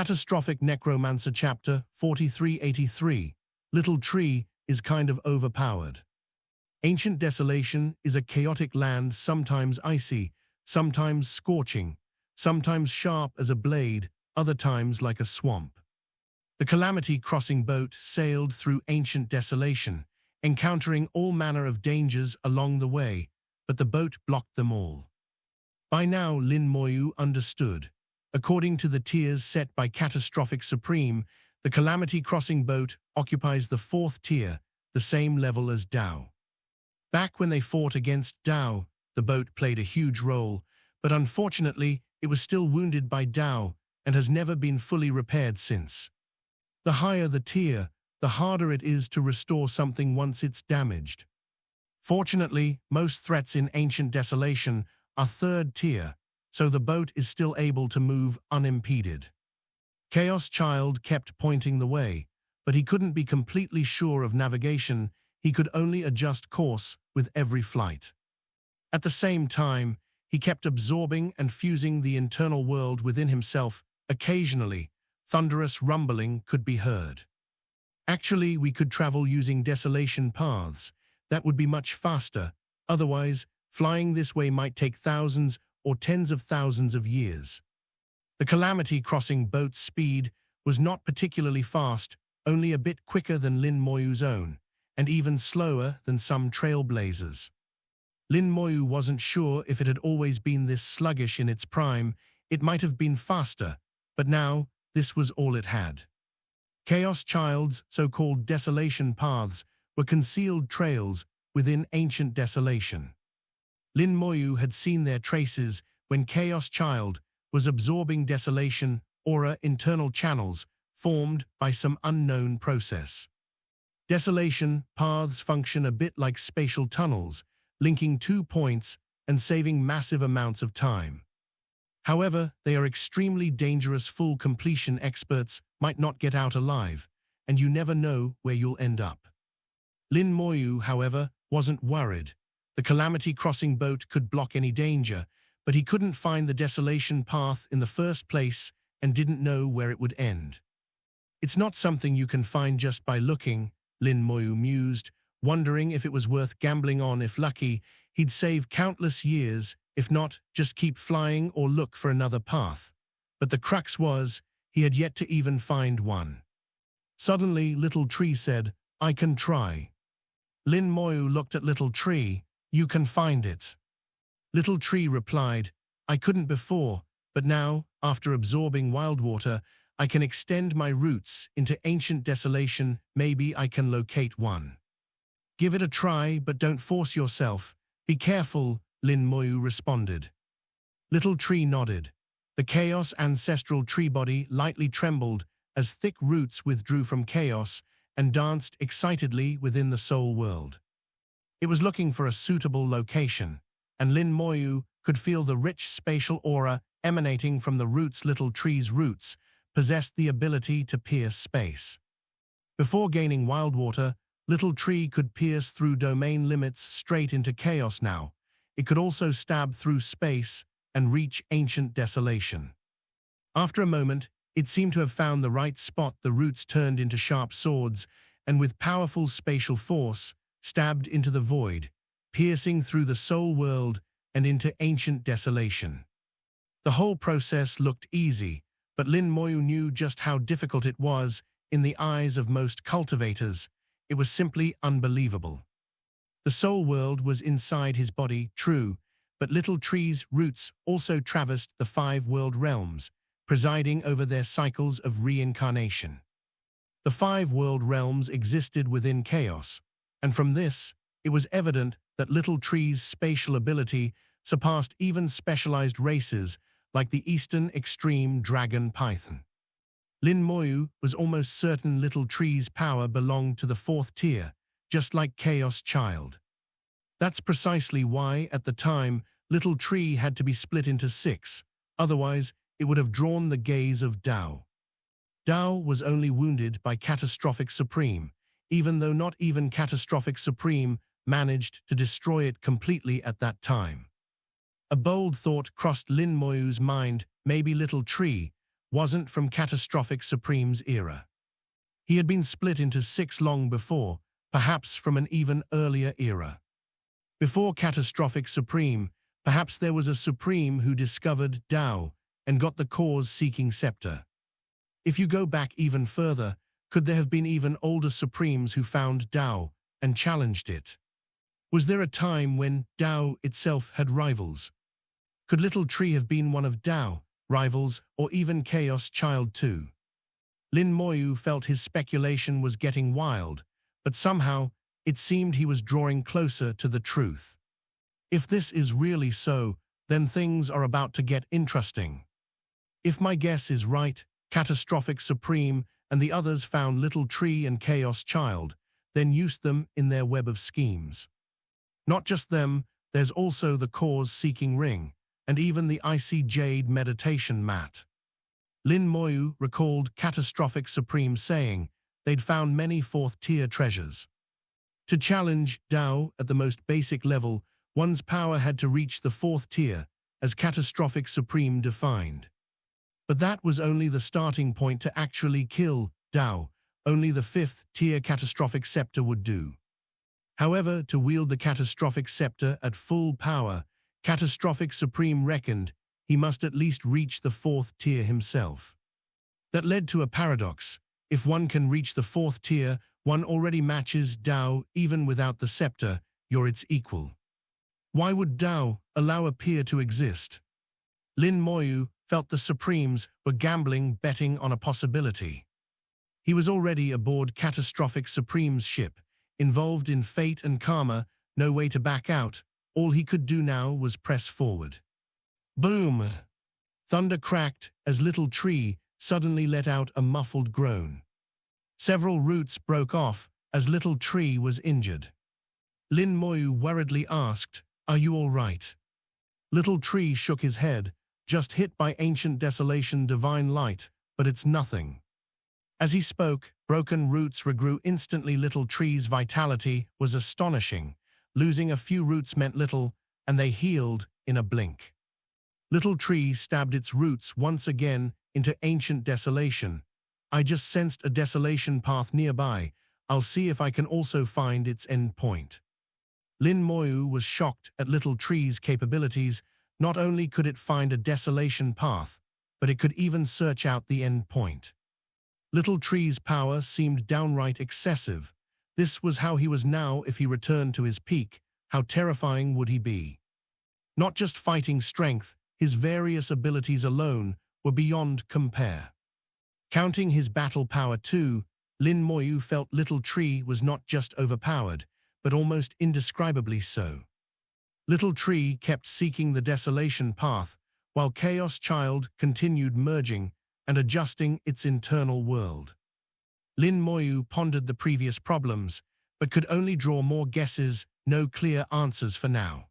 Catastrophic Necromancer Chapter 4383. Little Tree is kind of overpowered. Ancient Desolation is a chaotic land, sometimes icy, sometimes scorching, sometimes sharp as a blade, other times like a swamp. The Calamity Crossing boat sailed through ancient desolation, encountering all manner of dangers along the way, but the boat blocked them all. By now, Lin Moyu understood. According to the tiers set by Catastrophic Supreme, the Calamity Crossing boat occupies the 4th tier, the same level as Dao. Back when they fought against Dao, the boat played a huge role, but unfortunately, it was still wounded by Dao and has never been fully repaired since. The higher the tier, the harder it is to restore something once it's damaged. Fortunately, most threats in Ancient Desolation are 3rd tier, so the boat is still able to move unimpeded. Chaos Child kept pointing the way, but he couldn't be completely sure of navigation. He could only adjust course with every flight. At the same time, he kept absorbing and fusing the internal world within himself. Occasionally, thunderous rumbling could be heard. Actually, we could travel using desolation paths. That would be much faster. Otherwise, flying this way might take thousands or tens of thousands of years. The Calamity Crossing boat's speed was not particularly fast, only a bit quicker than Lin Moyu's own, and even slower than some trailblazers. Lin Moyu wasn't sure if it had always been this sluggish in its prime. It might have been faster, but now this was all it had. Chaos Child's so-called desolation paths were concealed trails within ancient desolation. Lin Moyu had seen their traces when Chaos Child was absorbing desolation aura internal channels formed by some unknown process. Desolation paths function a bit like spatial tunnels, linking 2 points and saving massive amounts of time. However, they are extremely dangerous. Full completion experts might not get out alive, and you never know where you'll end up. Lin Moyu, however, wasn't worried. The Calamity Crossing boat could block any danger, but he couldn't find the desolation path in the first place and didn't know where it would end. It's not something you can find just by looking, Lin Moyu mused, wondering if it was worth gambling on. If lucky, he'd save countless years. If not, just keep flying or look for another path. But the crux was, he had yet to even find one. Suddenly, Little Tree said, "I can try." Lin Moyu looked at Little Tree. "You can find it." Little Tree replied, "I couldn't before, but now, after absorbing wild water, I can extend my roots into ancient desolation. Maybe I can locate one." "Give it a try, but don't force yourself. Be careful," Lin Moyu responded. Little Tree nodded. The Chaos ancestral tree body lightly trembled as thick roots withdrew from Chaos and danced excitedly within the soul world. It was looking for a suitable location, and Lin Moyu could feel the rich spatial aura emanating from the roots. Little Tree's roots possessed the ability to pierce space. Before gaining wild water, Little Tree could pierce through domain limits straight into Chaos now. It could also stab through space and reach ancient desolation. After a moment, it seemed to have found the right spot. The roots turned into sharp swords, and with powerful spatial force, stabbed into the void, piercing through the soul world and into ancient desolation. The whole process looked easy, but Lin Moyu knew just how difficult it was. In the eyes of most cultivators, it was simply unbelievable. The soul world was inside his body, true, but Little Tree's roots also traversed the 5 world realms, presiding over their cycles of reincarnation. The 5 world realms existed within Chaos, and from this, it was evident that Little Tree's spatial ability surpassed even specialized races like the Eastern Extreme Dragon Python. Lin Moyu was almost certain Little Tree's power belonged to the 4th tier, just like Chaos Child. That's precisely why, at the time, Little Tree had to be split into 6, otherwise it would have drawn the gaze of Dao. Dao was only wounded by Catastrophic Supreme, even though not even Catastrophic Supreme managed to destroy it completely at that time. A bold thought crossed Lin Moyu's mind. Maybe Little Tree wasn't from Catastrophic Supreme's era. He had been split into 6 long before, perhaps from an even earlier era. Before Catastrophic Supreme, perhaps there was a Supreme who discovered Tao and got the cause-seeking scepter. If you go back even further, could there have been even older Supremes who found Tao and challenged it? Was there a time when Tao itself had rivals? Could Little Tree have been one of Tao, rivals, or even Chaos Child too? Lin Moyu felt his speculation was getting wild, but somehow it seemed he was drawing closer to the truth. If this is really so, then things are about to get interesting. If my guess is right, Catastrophic Supreme and the others found Little Tree and Chaos Child, then used them in their web of schemes. Not just them, there's also the cause-seeking ring, and even the icy jade meditation mat. Lin Moyu recalled Catastrophic Supreme saying they'd found many 4th-tier treasures. To challenge Tao at the most basic level, one's power had to reach the 4th tier, as Catastrophic Supreme defined. But that was only the starting point to actually kill Tao. Only the 5th-tier Catastrophic Scepter would do. However, to wield the Catastrophic Scepter at full power, Catastrophic Supreme reckoned he must at least reach the 4th tier himself. That led to a paradox. If one can reach the 4th tier, one already matches Tao even without the scepter, you're its equal. Why would Tao allow a peer to exist? Lin Moyu felt the Supremes were gambling, betting on a possibility. He was already aboard Catastrophic Supreme's ship, involved in fate and karma, no way to back out. All he could do now was press forward. Boom! Thunder cracked as Little Tree suddenly let out a muffled groan. Several roots broke off as Little Tree was injured. Lin Moyu worriedly asked, "Are you all right?" Little Tree shook his head, "Just hit by ancient desolation divine light, but it's nothing." As he spoke, broken roots regrew instantly. Little Tree's vitality was astonishing. Losing a few roots meant little, and they healed in a blink. Little Tree stabbed its roots once again into ancient desolation. "I just sensed a desolation path nearby. I'll see if I can also find its end point." Lin Moyu was shocked at Little Tree's capabilities. Not only could it find a desolation path, but it could even search out the end point. Little Tree's power seemed downright excessive. This was how he was now. If he returned to his peak, how terrifying would he be? Not just fighting strength, his various abilities alone were beyond compare. Counting his battle power too, Lin Moyu felt Little Tree was not just overpowered, but almost indescribably so. Little Tree kept seeking the desolation path, while Chaos Child continued merging and adjusting its internal world. Lin Moyu pondered the previous problems, but could only draw more guesses, no clear answers for now.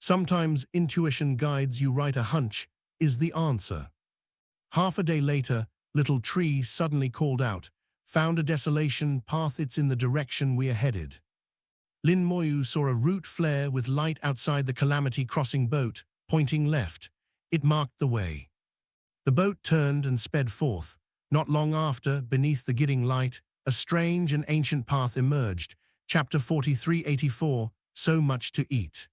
Sometimes intuition guides you right. A hunch is the answer. Half a day later, Little Tree suddenly called out, "Found a desolation path. It's in the direction we are headed." Lin Moyu saw a route flare with light outside the Calamity Crossing boat, pointing left. It marked the way. The boat turned and sped forth. Not long after, beneath the guiding light, a strange and ancient path emerged. Chapter 4384, So Much to Eat.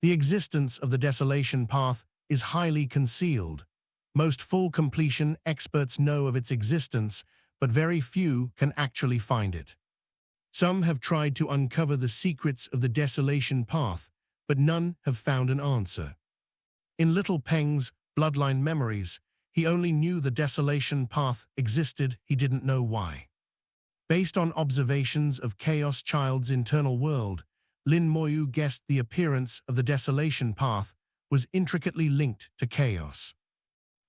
The existence of the desolation path is highly concealed. Most full completion experts know of its existence, but very few can actually find it. Some have tried to uncover the secrets of the desolation path, but none have found an answer. In Little Peng's bloodline memories, he only knew the desolation path existed. He didn't know why. Based on observations of Chaos Child's internal world, Lin Moyu guessed the appearance of the desolation path was intricately linked to chaos.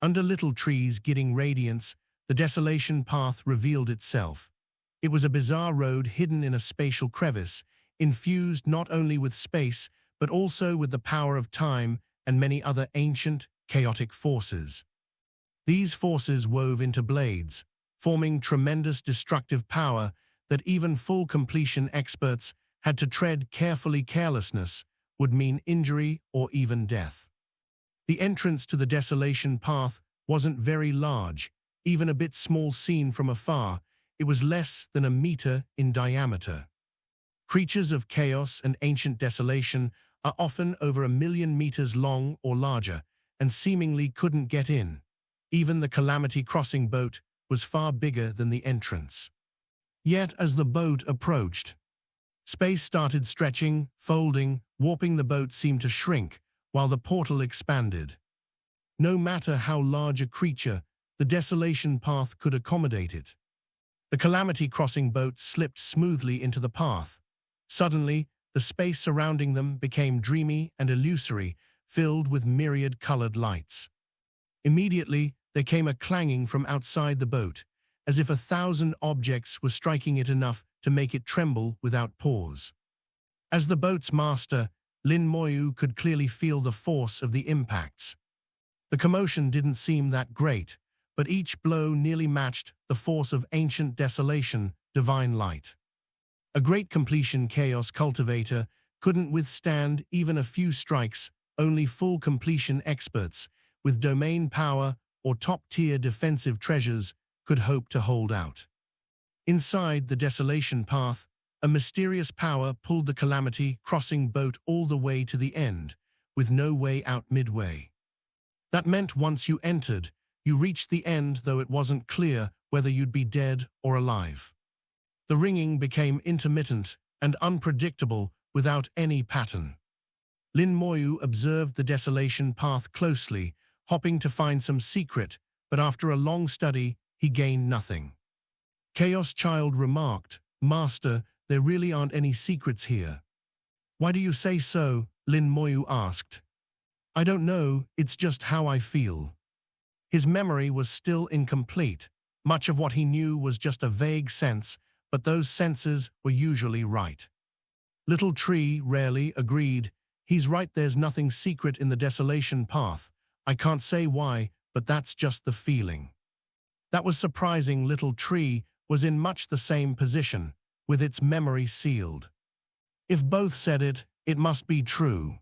Under Little Tree's guiding radiance, the desolation path revealed itself. It was a bizarre road hidden in a spatial crevice, infused not only with space, but also with the power of time and many other ancient, chaotic forces. These forces wove into blades, forming tremendous destructive power that even full completion experts had to tread carefully. Carelessness would mean injury or even death. The entrance to the desolation path wasn't very large, even a bit small seen from afar. It was less than a meter in diameter. Creatures of chaos and ancient desolation are often over 1,000,000 meters long or larger, and seemingly couldn't get in. Even the Calamity crossing boat was far bigger than the entrance. Yet as the boat approached, space started stretching, folding, warping. The boat seemed to shrink, while the portal expanded. No matter how large a creature, the desolation path could accommodate it. The Calamity crossing boat slipped smoothly into the path. Suddenly, the space surrounding them became dreamy and illusory, filled with myriad-colored lights. Immediately, there came a clanging from outside the boat, as if 1,000 objects were striking it enough to make it tremble without pause. As the boat's master, Lin Moyu could clearly feel the force of the impacts. The commotion didn't seem that great, but each blow nearly matched the force of ancient desolation, divine light. A great completion chaos cultivator couldn't withstand even a few strikes. Only full completion experts with domain power or top-tier defensive treasures could hope to hold out. Inside the desolation path, a mysterious power pulled the Calamity crossing boat all the way to the end, with no way out midway. That meant once you entered, you reached the end, though it wasn't clear whether you'd be dead or alive. The ringing became intermittent and unpredictable, without any pattern. Lin Moyu observed the desolation path closely, hoping to find some secret, but after a long study, he gained nothing. Chaos Child remarked, "Master, there really aren't any secrets here." "Why do you say so?" Lin Moyu asked. "I don't know, it's just how I feel." His memory was still incomplete. Much of what he knew was just a vague sense, but those senses were usually right. Little Tree rarely agreed. "He's right, there's nothing secret in the desolation path. I can't say why, but that's just the feeling." That was surprising. Little Tree was in much the same position, with its memory sealed. If both said it, it must be true.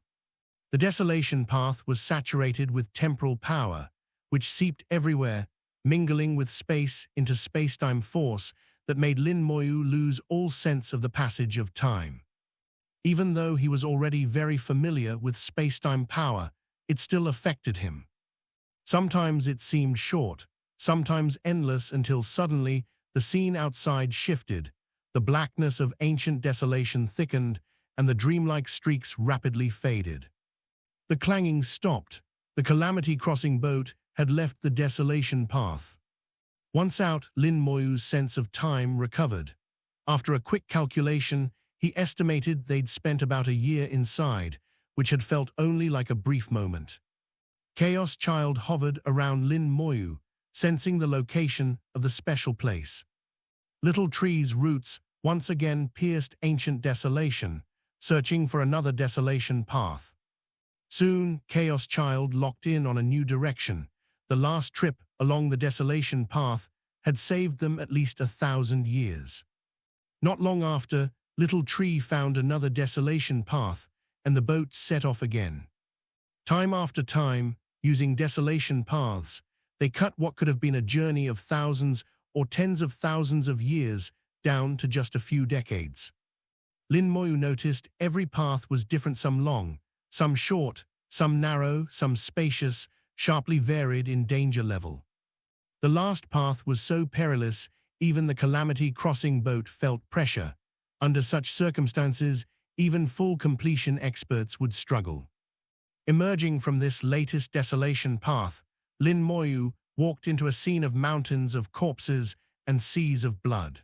The desolation path was saturated with temporal power, which seeped everywhere, mingling with space into space-time force that made Lin Moyu lose all sense of the passage of time. Even though he was already very familiar with space-time power, it still affected him. Sometimes it seemed short, sometimes endless, until suddenly the scene outside shifted, the blackness of ancient desolation thickened, and the dreamlike streaks rapidly faded. The clanging stopped. The Calamity crossing boat had left the desolation path. Once out, Lin Moyu's sense of time recovered. After a quick calculation, he estimated they'd spent about a year inside, which had felt only like a brief moment. Chaos Child hovered around Lin Moyu, sensing the location of the special place. Little Tree's roots once again pierced ancient desolation, searching for another desolation path. Soon, Chaos Child locked in on a new direction. The last trip along the desolation path had saved them at least 1,000 years. Not long after, Little Tree found another desolation path, and the boat set off again. Time after time, using desolation paths, they cut what could have been a journey of thousands or tens of thousands of years down to just a few decades. Lin Moyu noticed every path was different, some long, some short, some narrow, some spacious, sharply varied in danger level. The last path was so perilous, even the Calamity crossing boat felt pressure. Under such circumstances, even full completion experts would struggle. Emerging from this latest desolation path, Lin Moyu walked into a scene of mountains of corpses and seas of blood.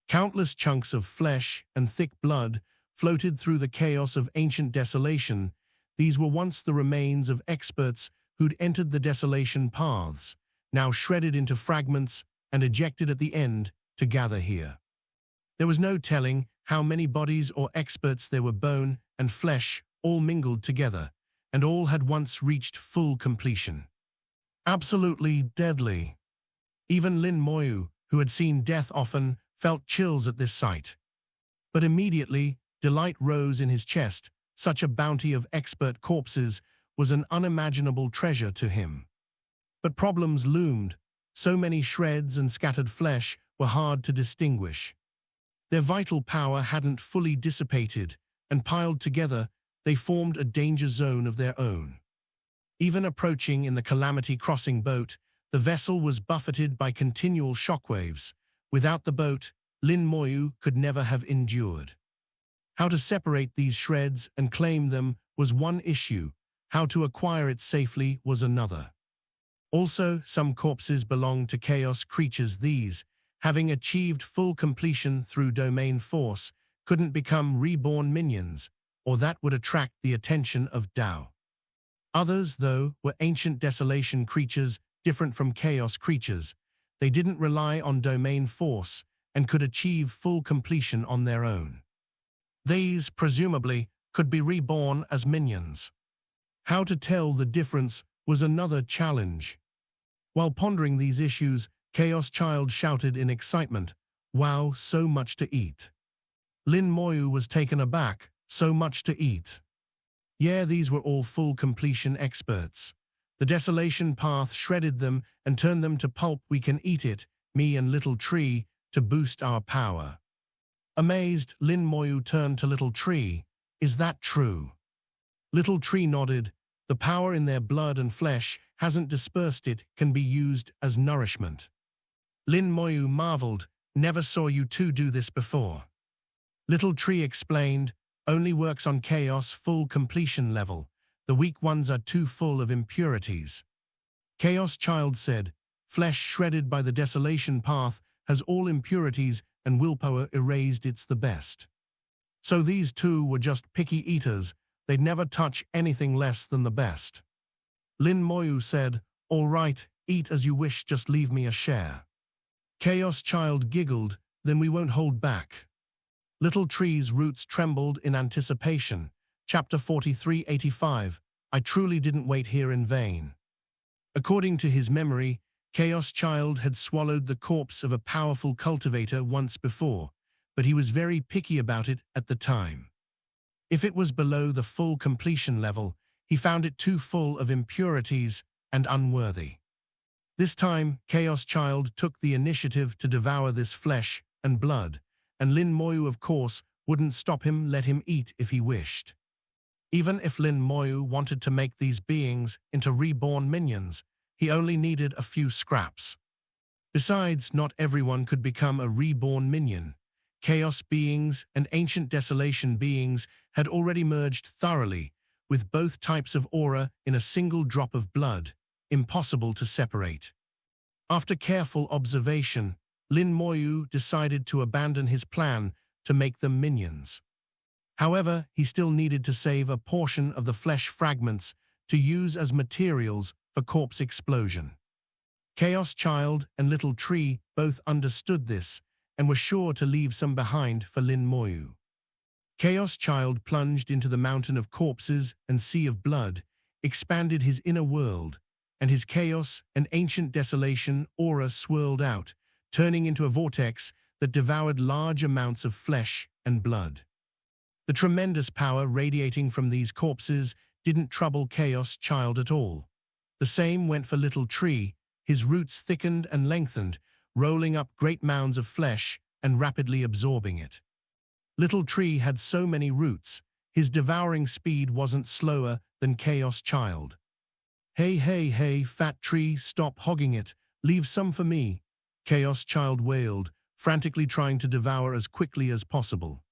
Countless chunks of flesh and thick blood floated through the chaos of ancient desolation. These were once the remains of experts who'd entered the desolation paths, now shredded into fragments and ejected at the end to gather here. There was no telling how many bodies or experts there were. Bone and flesh all mingled together, and all had once reached full completion. Absolutely deadly. Even Lin Moyu, who had seen death often, felt chills at this sight. But immediately, delight rose in his chest. Such a bounty of expert corpses was an unimaginable treasure to him. But problems loomed. So many shreds and scattered flesh were hard to distinguish. Their vital power hadn't fully dissipated, and piled together, they formed a danger zone of their own. Even approaching in the Calamity Crossing boat, the vessel was buffeted by continual shockwaves. Without the boat, Lin Moyu could never have endured. How to separate these shreds and claim them was one issue. How to acquire it safely was another. Also, some corpses belonged to chaos creatures. These, having achieved full completion through domain force, couldn't become reborn minions, or that would attract the attention of Dao. Others, though, were ancient desolation creatures different from chaos creatures. They didn't rely on domain force and could achieve full completion on their own. These, presumably, could be reborn as minions. How to tell the difference was another challenge. While pondering these issues, Chaos Child shouted in excitement, "Wow, so much to eat." Lin Moyu was taken aback. So much to eat. Yeah, these were all full completion experts. The desolation path shredded them and turned them to pulp. We can eat it, me and Little Tree, to boost our power. Amazed, Lin Moyu turned to Little Tree. Is that true? Little Tree nodded. The power in their blood and flesh hasn't dispersed. It can be used as nourishment. Lin Moyu marveled. Never saw you two do this before. Little Tree explained. Only works on chaos full completion level. The weak ones are too full of impurities. Chaos Child said, flesh shredded by the desolation path has all impurities and willpower erased. It's the best. So these two were just picky eaters. They'd never touch anything less than the best. Lin Moyu said, all right, eat as you wish, just leave me a share. Chaos Child giggled, then we won't hold back. Little Tree's roots trembled in anticipation. Chapter 4385. I truly didn't wait here in vain. According to his memory, Chaos Child had swallowed the corpse of a powerful cultivator once before, but he was very picky about it at the time. If it was below the full completion level, he found it too full of impurities and unworthy. This time, Chaos Child took the initiative to devour this flesh and blood, and Lin Moyu, of course, wouldn't stop him. Let him eat if he wished. Even if Lin Moyu wanted to make these beings into reborn minions, he only needed a few scraps. Besides, not everyone could become a reborn minion. Chaos beings and ancient desolation beings had already merged thoroughly, with both types of aura in a single drop of blood, impossible to separate. After careful observation, Lin Moyu decided to abandon his plan to make them minions. However, he still needed to save a portion of the flesh fragments to use as materials for corpse explosion. Chaos Child and Little Tree both understood this and were sure to leave some behind for Lin Moyu. Chaos Child plunged into the mountain of corpses and sea of blood, expanded his inner world, and his chaos and ancient desolation aura swirled out, turning into a vortex that devoured large amounts of flesh and blood. The tremendous power radiating from these corpses didn't trouble Chaos Child at all. The same went for Little Tree. His roots thickened and lengthened, rolling up great mounds of flesh and rapidly absorbing it. Little Tree had so many roots, his devouring speed wasn't slower than Chaos Child. Hey, hey, hey, fat tree, stop hogging it, leave some for me, Chaos Child wailed, frantically trying to devour as quickly as possible.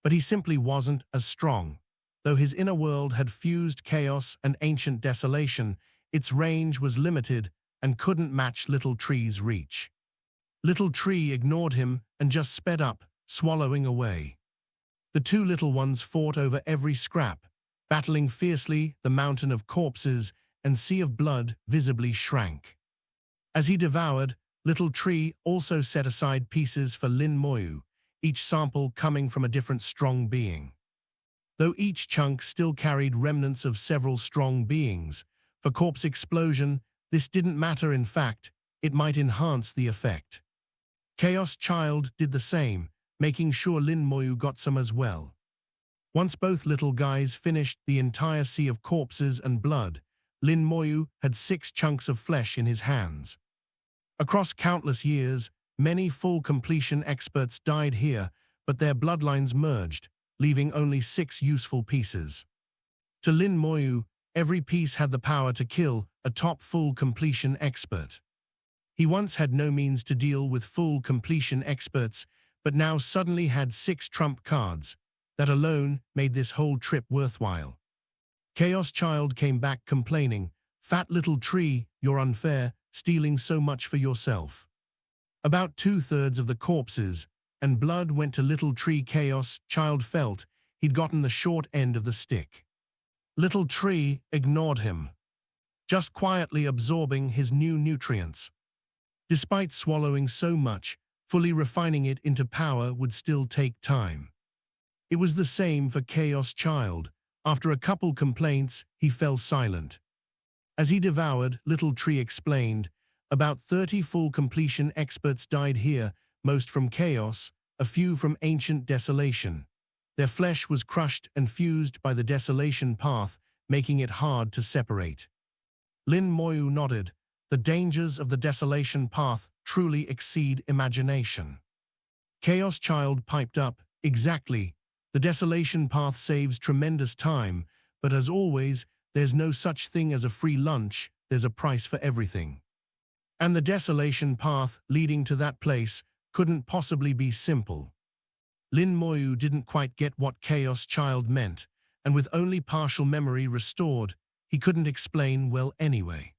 But he simply wasn't as strong. Though his inner world had fused chaos and ancient desolation, its range was limited and couldn't match Little Tree's reach. Little Tree ignored him and just sped up, swallowing away. The two little ones fought over every scrap, battling fiercely. The mountain of corpses and sea of blood visibly shrank. As he devoured, Little Tree also set aside pieces for Lin Moyu, each sample coming from a different strong being. Though each chunk still carried remnants of several strong beings, for corpse explosion, this didn't matter. In fact, it might enhance the effect. Chaos Child did the same, making sure Lin Moyu got some as well. Once both little guys finished the entire sea of corpses and blood, Lin Moyu had 6 chunks of flesh in his hands. Across countless years, many full completion experts died here, but their bloodlines merged, leaving only 6 useful pieces. To Lin Moyu, every piece had the power to kill a top full completion expert. He once had no means to deal with full completion experts, but now suddenly had 6 trump cards. That alone made this whole trip worthwhile. Chaos Child came back complaining, "Fat little tree, you're unfair, stealing so much for yourself." About 2/3 of the corpses and blood went to Little Tree. Chaos Child felt he'd gotten the short end of the stick. Little Tree ignored him, just quietly absorbing his new nutrients. Despite swallowing so much, fully refining it into power would still take time. It was the same for Chaos Child. After a couple complaints, he fell silent. As he devoured, Little Tree explained, "About 30 full completion experts died here, most from chaos, a few from ancient desolation. Their flesh was crushed and fused by the desolation path, making it hard to separate." Lin Moyu nodded. The dangers of the desolation path truly exceed imagination. Chaos Child piped up, "Exactly. The desolation path saves tremendous time, but as always, there's no such thing as a free lunch, there's a price for everything. And the desolation path leading to that place couldn't possibly be simple." Lin Moyu didn't quite get what Chaos Child meant, and with only partial memory restored, he couldn't explain well anyway.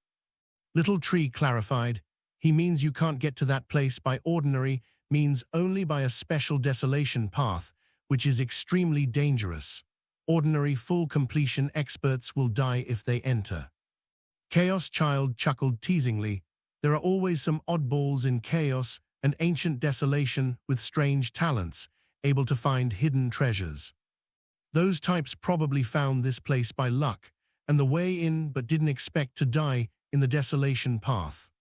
Little Tree clarified, "He means you can't get to that place by ordinary means, only by a special desolation path, which is extremely dangerous. Ordinary full completion experts will die if they enter." Chaos Child chuckled teasingly. "There are always some oddballs in chaos and ancient desolation with strange talents, able to find hidden treasures. Those types probably found this place by luck and the way in, but didn't expect to die in the desolation path.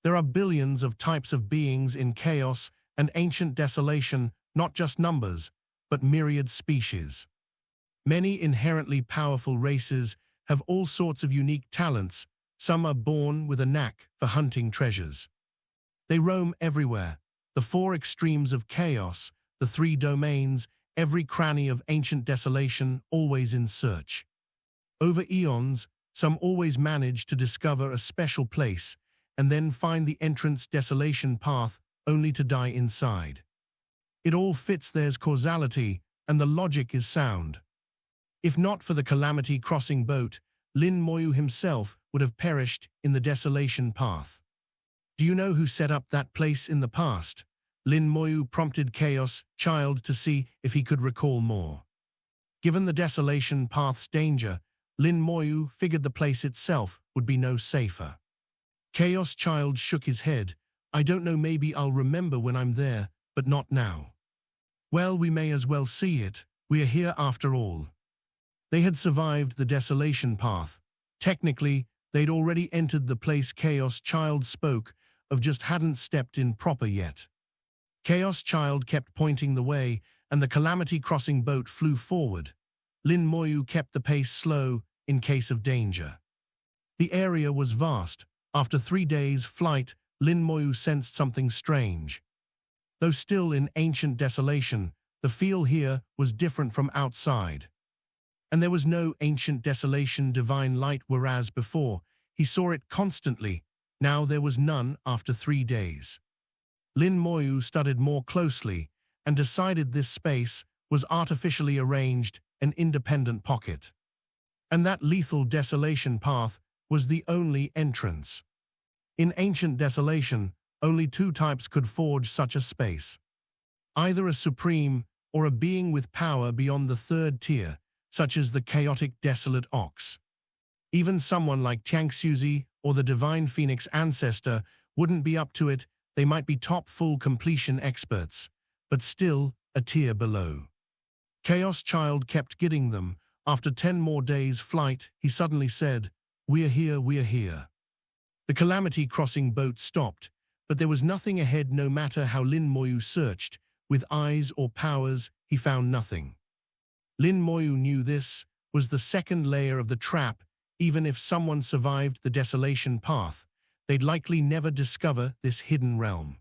There are billions of types of beings in chaos and ancient desolation, not just numbers, but myriad species. Many inherently powerful races have all sorts of unique talents. Some are born with a knack for hunting treasures. They roam everywhere, the 4 extremes of chaos, the 3 domains, every cranny of ancient desolation, always in search. Over eons, some always manage to discover a special place and then find the entrance desolation path only to die inside. It all fits, there's causality, and the logic is sound. If not for the Calamity Crossing boat, Lin Moyu himself would have perished in the desolation path. "Do you know who set up that place in the past?" Lin Moyu prompted Chaos Child to see if he could recall more. Given the desolation path's danger, Lin Moyu figured the place itself would be no safer. Chaos Child shook his head. "I don't know, maybe I'll remember when I'm there, but not now." "Well, we may as well see it. We are here after all." They had survived the desolation path. Technically, they'd already entered the place Chaos Child spoke of, just hadn't stepped in proper yet. Chaos Child kept pointing the way, and the Calamity Crossing boat flew forward. Lin Moyu kept the pace slow in case of danger. The area was vast. After 3 days' flight, Lin Moyu sensed something strange. Though still in ancient desolation, the feel here was different from outside. And there was no ancient desolation divine light, whereas before, he saw it constantly. Now there was none after 3 days. Lin Moyu studied more closely and decided this space was artificially arranged, an independent pocket. And that lethal desolation path was the only entrance. In ancient desolation, only 2 types could forge such a space. Either a supreme or a being with power beyond the 3rd tier, such as the chaotic desolate ox. Even someone like Tiangxuzi or the divine phoenix ancestor wouldn't be up to it. They might be top full completion experts, but still a tier below. Chaos Child kept getting them. After 10 more days' flight, he suddenly said, "We're here, we're here." The Calamity Crossing boat stopped, but there was nothing ahead no matter how Lin Moyu searched. With eyes or powers, he found nothing. Lin Moyu knew this was the second layer of the trap. even if someone survived the desolation path, they'd likely never discover this hidden realm.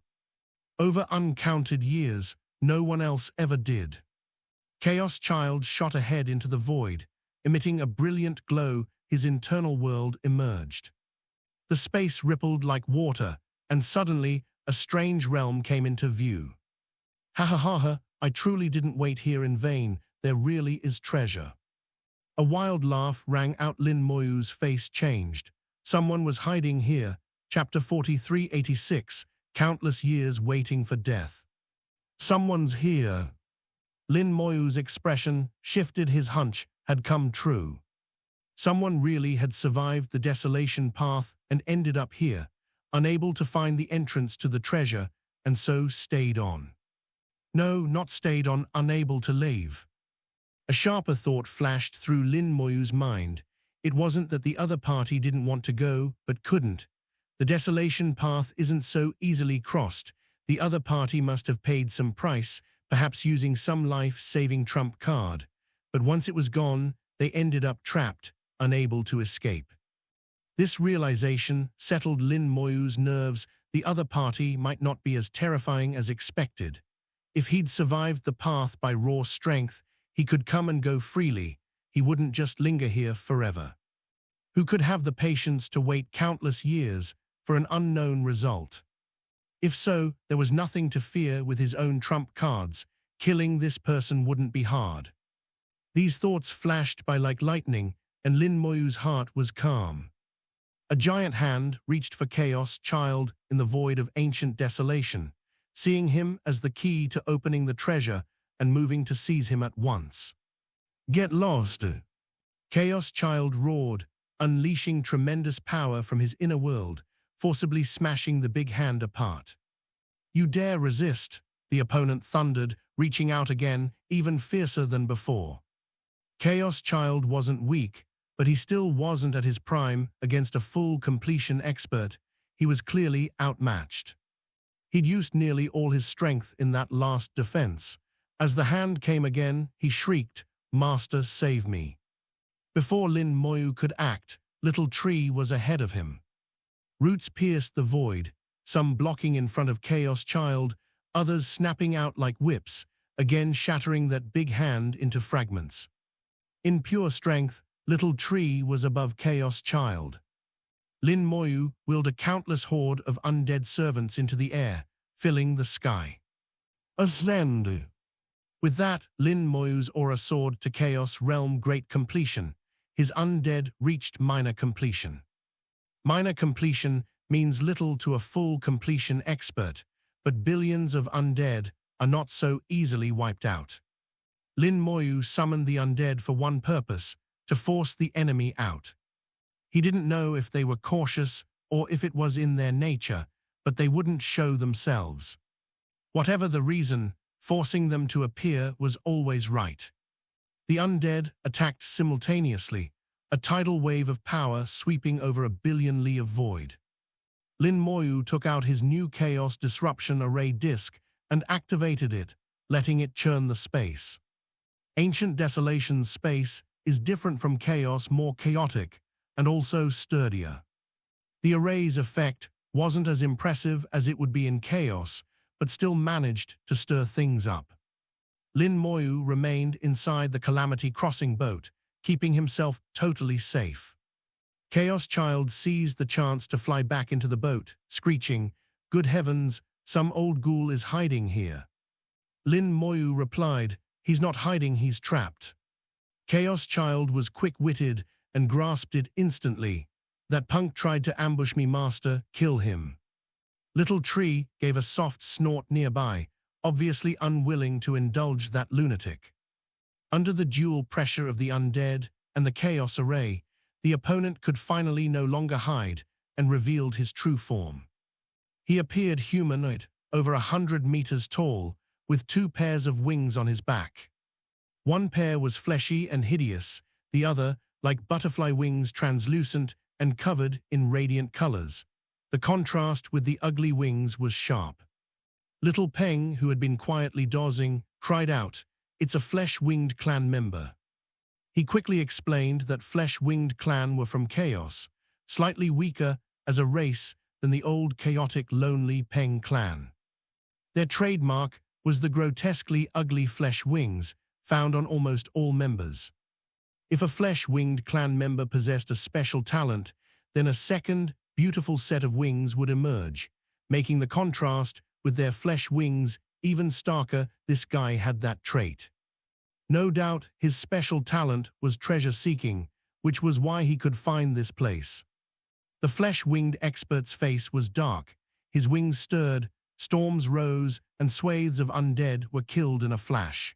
Over uncounted years, no one else ever did. Chaos Child shot ahead into the void, emitting a brilliant glow. His internal world emerged. The space rippled like water, and suddenly a strange realm came into view. Ha ha ha ha, I truly didn't wait here in vain, there really is treasure. A wild laugh rang out. Lin Moyu's face changed. Someone was hiding here. Chapter 4386, Countless Years Waiting for Death. Someone's here. Lin Moyu's expression shifted. His hunch had come true. Someone really had survived the desolation path and ended up here, unable to find the entrance to the treasure, and so stayed on. No, not stayed on, unable to leave. A sharper thought flashed through Lin Moyu's mind. It wasn't that the other party didn't want to go, but couldn't. The desolation path isn't so easily crossed. The other party must have paid some price, perhaps using some life-saving trump card. But once it was gone, they ended up trapped, unable to escape. This realization settled Lin Moyu's nerves. The other party might not be as terrifying as expected. If he'd survived the path by raw strength, he could come and go freely. He wouldn't just linger here forever. Who could have the patience to wait countless years for an unknown result? If so, there was nothing to fear with his own trump cards. Killing this person wouldn't be hard. These thoughts flashed by like lightning, and Lin Moyu's heart was calm. A giant hand reached for Chaos Child in the void of ancient desolation, seeing him as the key to opening the treasure and moving to seize him at once. Get lost! Chaos Child roared, unleashing tremendous power from his inner world, forcibly smashing the big hand apart. You dare resist, the opponent thundered, reaching out again, even fiercer than before. Chaos Child wasn't weak, but he still wasn't at his prime against a full completion expert. He was clearly outmatched. He'd used nearly all his strength in that last defense. As the hand came again, he shrieked, "Master, save me." Before Lin Moyu could act, Little Tree was ahead of him. Roots pierced the void, some blocking in front of Chaos Child, others snapping out like whips, again shattering that big hand into fragments. In pure strength, Little Tree was above Chaos Child. Lin Moyu willed a countless horde of undead servants into the air, filling the sky. Ascend! With that, Lin Moyu's aura soared to Chaos Realm Great Completion. His undead reached minor completion. Minor completion means little to a full completion expert, but billions of undead are not so easily wiped out. Lin Moyu summoned the undead for one purpose, to force the enemy out. He didn't know if they were cautious or if it was in their nature, but they wouldn't show themselves. Whatever the reason, forcing them to appear was always right. The undead attacked simultaneously, a tidal wave of power sweeping over 1 billion li of void. Lin Moyu took out his new Chaos Disruption Array disc and activated it, letting it churn the space. Ancient Desolation's space is different from Chaos, more chaotic, and also sturdier. The array's effect wasn't as impressive as it would be in Chaos, but still managed to stir things up. Lin Moyu remained inside the Calamity Crossing boat, keeping himself totally safe. Chaos Child seized the chance to fly back into the boat, screeching, "Good heavens, some old ghoul is hiding here." Lin Moyu replied, "He's not hiding, he's trapped." Chaos Child was quick-witted and grasped it instantly. "That punk tried to ambush me, master, kill him." Little Tree gave a soft snort nearby, obviously unwilling to indulge that lunatic. Under the dual pressure of the undead and the Chaos Array, the opponent could finally no longer hide and revealed his true form. He appeared humanoid, over 100 meters tall, with 2 pairs of wings on his back. One pair was fleshy and hideous, the other, like butterfly wings, translucent and covered in radiant colors. The contrast with the ugly wings was sharp. Little Peng, who had been quietly dozing, cried out, "It's a flesh-winged clan member." He quickly explained that Flesh-Winged clan were from Chaos, slightly weaker as a race than the old chaotic Lonely Peng clan. Their trademark was the grotesquely ugly flesh wings found on almost all members. If a Flesh-Winged clan member possessed a special talent, then a second, beautiful set of wings would emerge, making the contrast with their flesh wings even starker. This guy had that trait. No doubt his special talent was treasure-seeking, which was why he could find this place. The Flesh-Winged expert's face was dark, his wings stirred, storms rose, and swathes of undead were killed in a flash.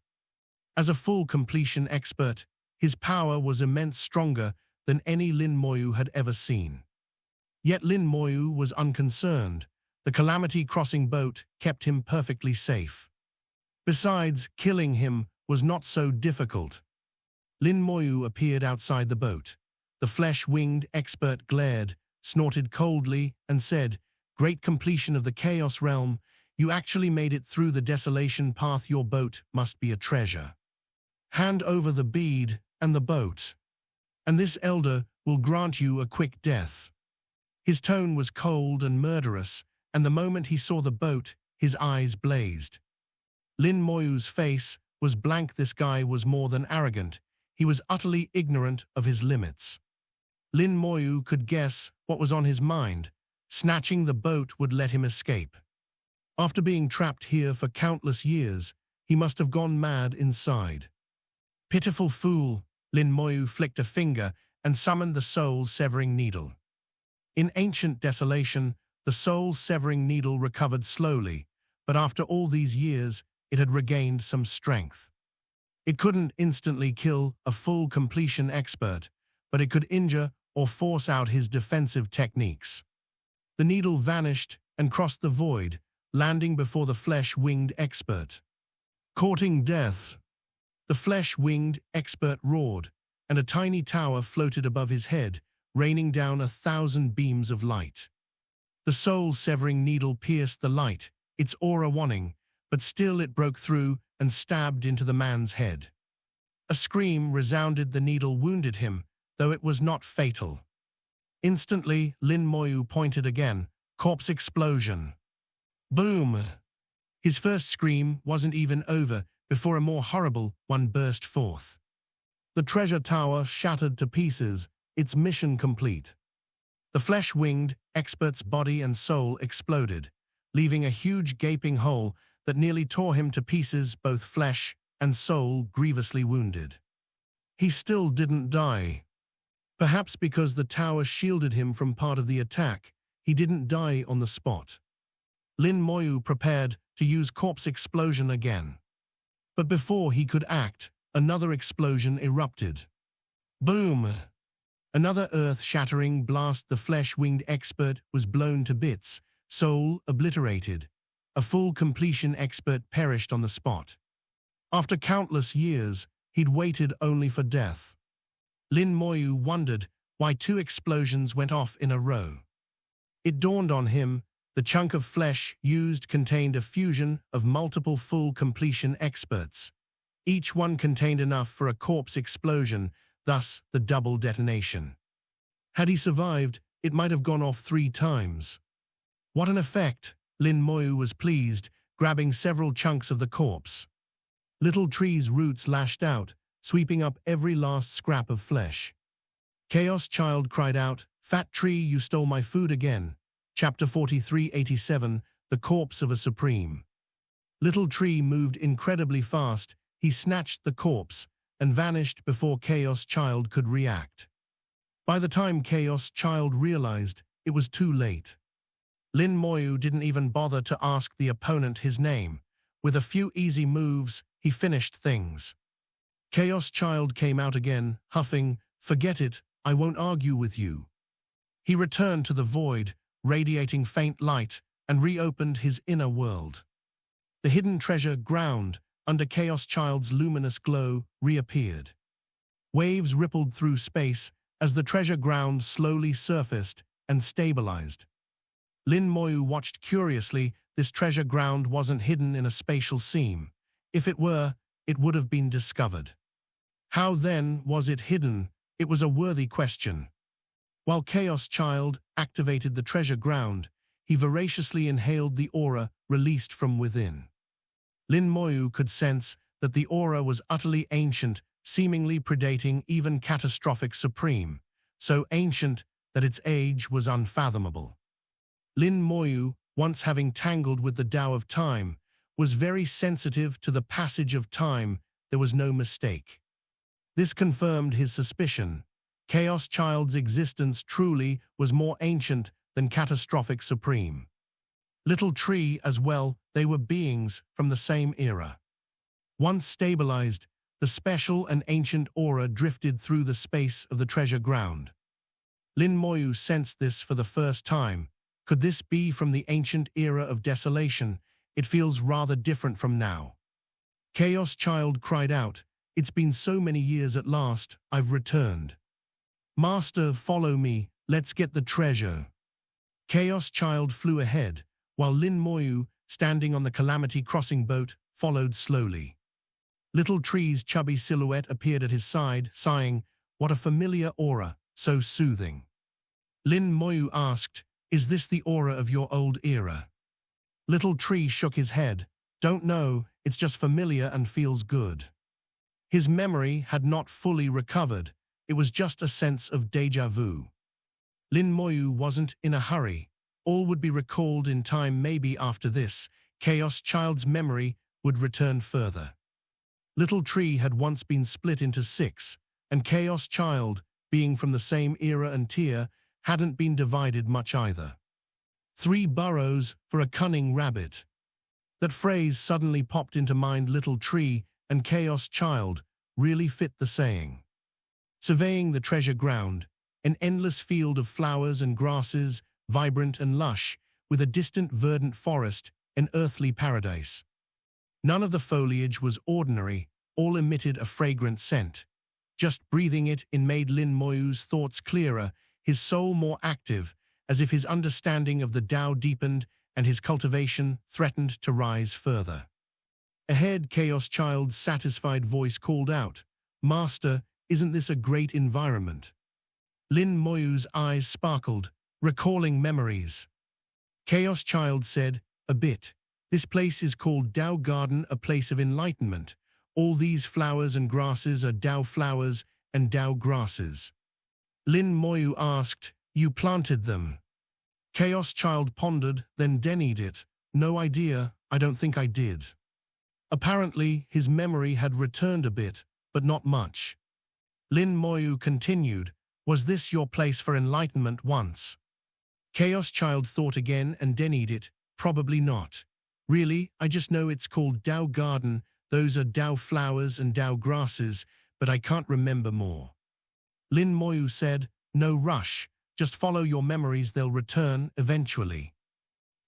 As a full completion expert, his power was immense, stronger than any Lin Moyu had ever seen. Yet Lin Moyu was unconcerned. The calamity-crossing boat kept him perfectly safe. Besides, killing him was not so difficult. Lin Moyu appeared outside the boat. The Flesh-Winged expert glared, snorted coldly, and said, "Great completion of the Chaos Realm. You actually made it through the desolation path. Your boat must be a treasure. Hand over the bead and the boat, and this elder will grant you a quick death." His tone was cold and murderous, and the moment he saw the boat, his eyes blazed. Lin Moyu's face was blank. This guy was more than arrogant. He was utterly ignorant of his limits. Lin Moyu could guess what was on his mind. Snatching the boat would let him escape. After being trapped here for countless years, he must have gone mad inside. Pitiful fool, Lin Moyu flicked a finger and summoned the soul-severing needle. In ancient desolation, the soul-severing needle recovered slowly, but after all these years, it had regained some strength. It couldn't instantly kill a full completion expert, but it could injure or force out his defensive techniques. The needle vanished and crossed the void, landing before the Flesh-Winged expert. Courting death. The Flesh-Winged expert roared, and a tiny tower floated above his head, raining down 1,000 beams of light. The soul-severing needle pierced the light, its aura waning, but still it broke through and stabbed into the man's head. A scream resounded. The needle wounded him, though it was not fatal. Instantly, Lin Moyu pointed again. Corpse explosion. Boom! His first scream wasn't even over before a more horrible one burst forth. The treasure tower shattered to pieces, its mission complete. The Flesh-Winged expert's body and soul exploded, leaving a huge gaping hole that nearly tore him to pieces, both flesh and soul grievously wounded. He still didn't die. Perhaps because the tower shielded him from part of the attack, he didn't die on the spot. Lin Moyu prepared to use corpse explosion again. But before he could act, another explosion erupted. Boom! Another earth-shattering blast. The Flesh-Winged expert was blown to bits, soul obliterated. A full completion expert perished on the spot. After countless years, he'd waited only for death. Lin Moyu wondered why 2 explosions went off in a row. It dawned on him, the chunk of flesh used contained a fusion of multiple full completion experts. Each one contained enough for a corpse explosion, thus the double detonation. Had he survived, it might have gone off 3 times. What an effect! Lin Moyu was pleased, grabbing several chunks of the corpse. Little tree's roots lashed out, sweeping up every last scrap of flesh. Chaos Child cried out, "Fat tree, you stole my food again." Chapter 4387, The Corpse of a Supreme. Little tree moved incredibly fast. He snatched the corpse and vanished before Chaos Child could react. By the time Chaos Child realized, it was too late. Lin Moyu didn't even bother to ask the opponent his name. With a few easy moves, he finished things. Chaos Child came out again, huffing, "Forget it, I won't argue with you." He returned to the void, radiating faint light, and reopened his inner world. The hidden treasure ground, under Chaos Child's luminous glow, reappeared. Waves rippled through space as the treasure ground slowly surfaced and stabilized. Lin Moyu watched curiously. This treasure ground wasn't hidden in a spatial seam. If it were, it would have been discovered. How then was it hidden? It was a worthy question. While Chaos Child activated the treasure ground, he voraciously inhaled the aura released from within. Lin Moyu could sense that the aura was utterly ancient, seemingly predating even Catastrophic Supreme, so ancient that its age was unfathomable. Lin Moyu, once having tangled with the Tao of Time, was very sensitive to the passage of time. There was no mistake. This confirmed his suspicion. Chaos Child's existence truly was more ancient than Catastrophic Supreme. Little Tree as well, they were beings from the same era. Once stabilized, the special and ancient aura drifted through the space of the treasure ground. Lin Moyu sensed this for the first time. Could this be from the ancient era of desolation? It feels rather different from now. Chaos Child cried out, "It's been so many years at last, I've returned. Master, follow me, let's get the treasure." Chaos Child flew ahead, while Lin Moyu, standing on the Calamity Crossing boat, followed slowly. Little Tree's chubby silhouette appeared at his side, sighing, "What a familiar aura, so soothing." Lin Moyu asked, "Is this the aura of your old era?" Little Tree shook his head. "Don't know, it's just familiar and feels good." His memory had not fully recovered. It was just a sense of déjà vu. Lin Moyu wasn't in a hurry. All would be recalled in time. Maybe after this, Chaos Child's memory would return further. Little Tree had once been split into 6, and Chaos Child, being from the same era and tier, hadn't been divided much either. 3 burrows for a cunning rabbit. That phrase suddenly popped into mind. Little Tree and Chaos Child really fit the saying. Surveying the treasure ground, an endless field of flowers and grasses, vibrant and lush, with a distant verdant forest, an earthly paradise. None of the foliage was ordinary, all emitted a fragrant scent. Just breathing it in made Lin Moyu's thoughts clearer, his soul more active, as if his understanding of the Tao deepened and his cultivation threatened to rise further. Ahead, Chaos Child's satisfied voice called out, "Master, isn't this a great environment?" Lin Moyu's eyes sparkled, recalling memories. Chaos Child said, "A bit. This place is called Tao Garden, a place of enlightenment. All these flowers and grasses are Tao flowers and Tao grasses." Lin Moyu asked, "You planted them?" Chaos Child pondered, then denied it. "No idea, I don't think I did." Apparently, his memory had returned a bit, but not much. Lin Moyu continued, "Was this your place for enlightenment once?" Chaos Child thought again and denied it. "Probably not. Really, I just know it's called Tao Garden, those are Tao flowers and Tao grasses, but I can't remember more." Lin Moyu said, "No rush, just follow your memories, they'll return eventually."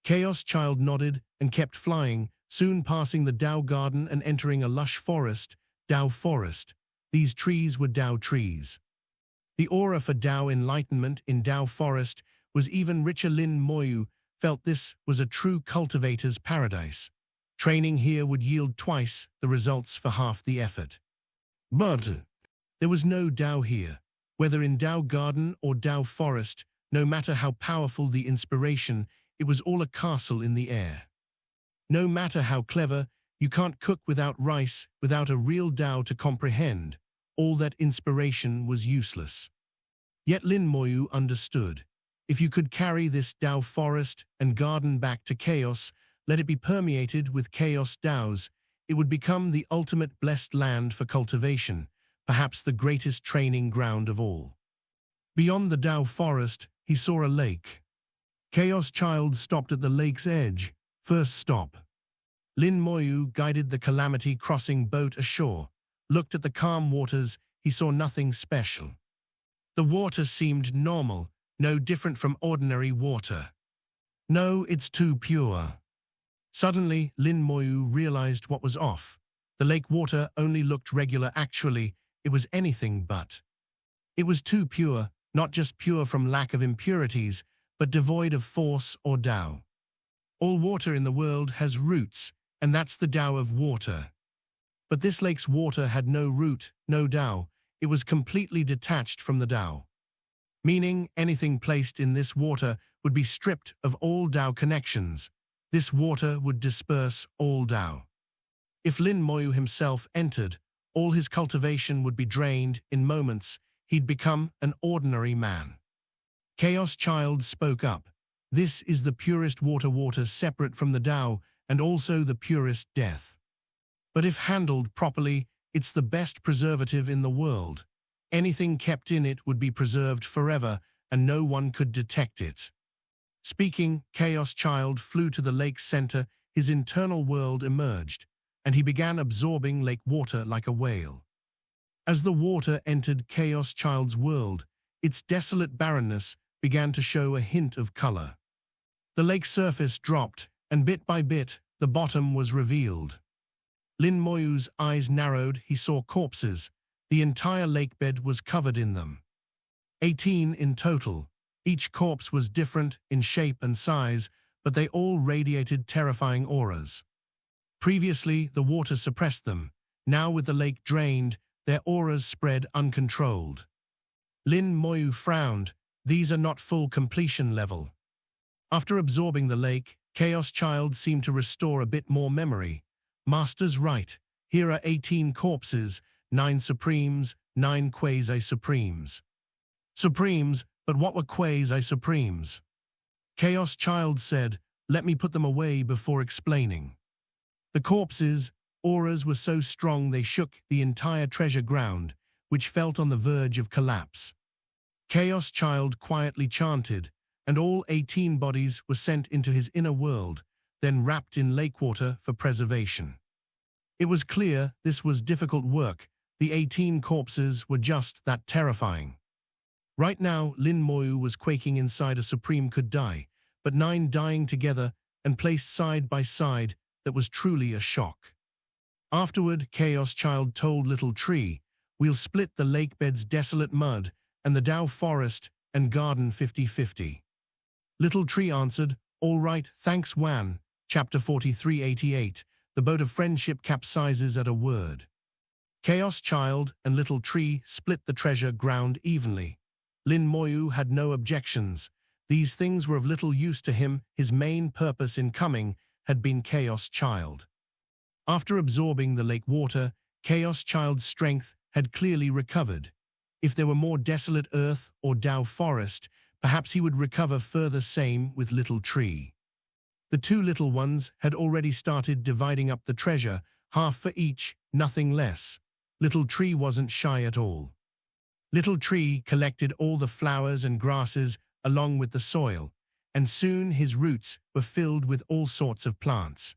Chaos Child nodded and kept flying, soon passing the Tao Garden and entering a lush forest, Tao Forest. These trees were Tao trees. The aura for Tao enlightenment in Tao Forest was even richer. Lin Moyu felt this was a true cultivator's paradise. Training here would yield twice the results for half the effort. But there was no Tao here. Whether in Tao Garden or Tao Forest, no matter how powerful the inspiration, it was all a castle in the air. No matter how clever, you can't cook without rice, without a real Tao to comprehend. All that inspiration was useless. Yet Lin Moyu understood. If you could carry this Tao forest and garden back to chaos, let it be permeated with chaos Taos, it would become the ultimate blessed land for cultivation, perhaps the greatest training ground of all. Beyond the Tao forest, he saw a lake. Chaos Child stopped at the lake's edge. First stop. Lin Moyu guided the Calamity Crossing boat ashore. Looked at the calm waters, he saw nothing special. The water seemed normal, no different from ordinary water. No, it's too pure. Suddenly, Lin Moyu realized what was off. The lake water only looked regular. Actually, it was anything but. It was too pure, not just pure from lack of impurities, but devoid of force or Tao. All water in the world has roots, and that's the Tao of water. But this lake's water had no root, no Tao. It was completely detached from the Tao. Meaning anything placed in this water would be stripped of all Tao connections. This water would disperse all Tao. If Lin Moyu himself entered, all his cultivation would be drained in moments. He'd become an ordinary man. Chaos Child spoke up. This is the purest water separate from the Tao, and also the purest death. But if handled properly, it's the best preservative in the world. Anything kept in it would be preserved forever, and no one could detect it. Speaking, Chaos Child flew to the lake's center. His internal world emerged, and he began absorbing lake water like a whale. As the water entered Chaos Child's world, its desolate barrenness began to show a hint of color. The lake surface dropped, and bit by bit, the bottom was revealed. Lin Moyu's eyes narrowed. He saw corpses. The entire lakebed was covered in them. 18 in total. Each corpse was different in shape and size, but they all radiated terrifying auras. Previously, the water suppressed them. Now, with the lake drained, their auras spread uncontrolled. Lin Moyu frowned. These are not full completion level. After absorbing the lake, Chaos Child seemed to restore a bit more memory. Master's right. Here are 18 corpses, 9 Supremes, 9 Quasi-Supremes. Supremes, but what were Quasi-Supremes? Chaos Child said, let me put them away before explaining. The corpses' auras were so strong they shook the entire treasure ground, which felt on the verge of collapse. Chaos Child quietly chanted, and all 18 bodies were sent into his inner world, then wrapped in lake water for preservation. It was clear this was difficult work. The 18 corpses were just that terrifying. Right now, Lin Moyu was quaking inside. A Supreme could die, but 9 dying together and placed side by side, that was truly a shock. Afterward, Chaos Child told Little Tree, we'll split the lakebed's desolate mud and the Tao forest and garden 50-50. Little Tree answered, all right, thanks Wan. Chapter 4388, the boat of friendship capsizes at a word. Chaos Child and Little Tree split the treasure ground evenly. Lin Moyu had no objections. These things were of little use to him. His main purpose in coming had been Chaos Child. After absorbing the lake water, Chaos Child's strength had clearly recovered. If there were more desolate earth or Tao forest, perhaps he would recover further. Same with Little Tree. The 2 little ones had already started dividing up the treasure, half for each, nothing less. Little Tree wasn't shy at all. Little Tree collected all the flowers and grasses along with the soil, and soon his roots were filled with all sorts of plants.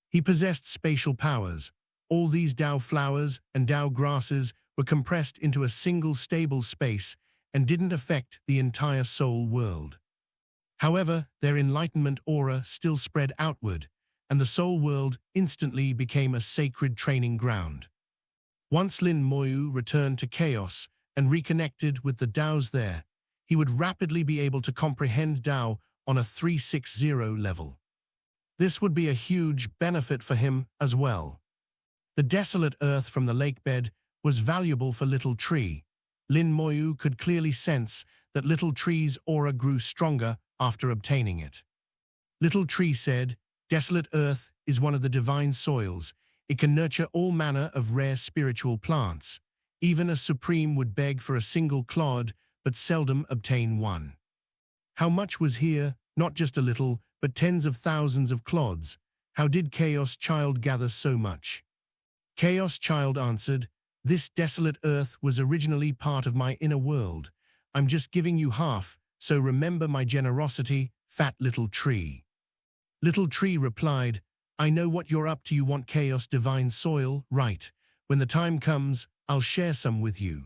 He possessed spatial powers. All these Tao flowers and Tao grasses were compressed into a single stable space and didn't affect the entire soul world. However, their enlightenment aura still spread outward, and the soul world instantly became a sacred training ground. Once Lin Moyu returned to chaos and reconnected with the Taos there, he would rapidly be able to comprehend Tao on a 360 level. This would be a huge benefit for him as well. The desolate earth from the lakebed was valuable for Little Tree. Lin Moyu could clearly sense that Little Tree's aura grew stronger after obtaining it. Little Tree said, desolate earth is one of the divine soils. It can nurture all manner of rare spiritual plants. Even a supreme would beg for a single clod, but seldom obtain one. How much was here? Not just a little, but tens of thousands of clods. How did Chaos Child gather so much? Chaos Child answered, this desolate earth was originally part of my inner world. I'm just giving you half, so remember my generosity, fat Little Tree. Little Tree replied, I know what you're up to. You want chaos divine soil, right? When the time comes, I'll share some with you.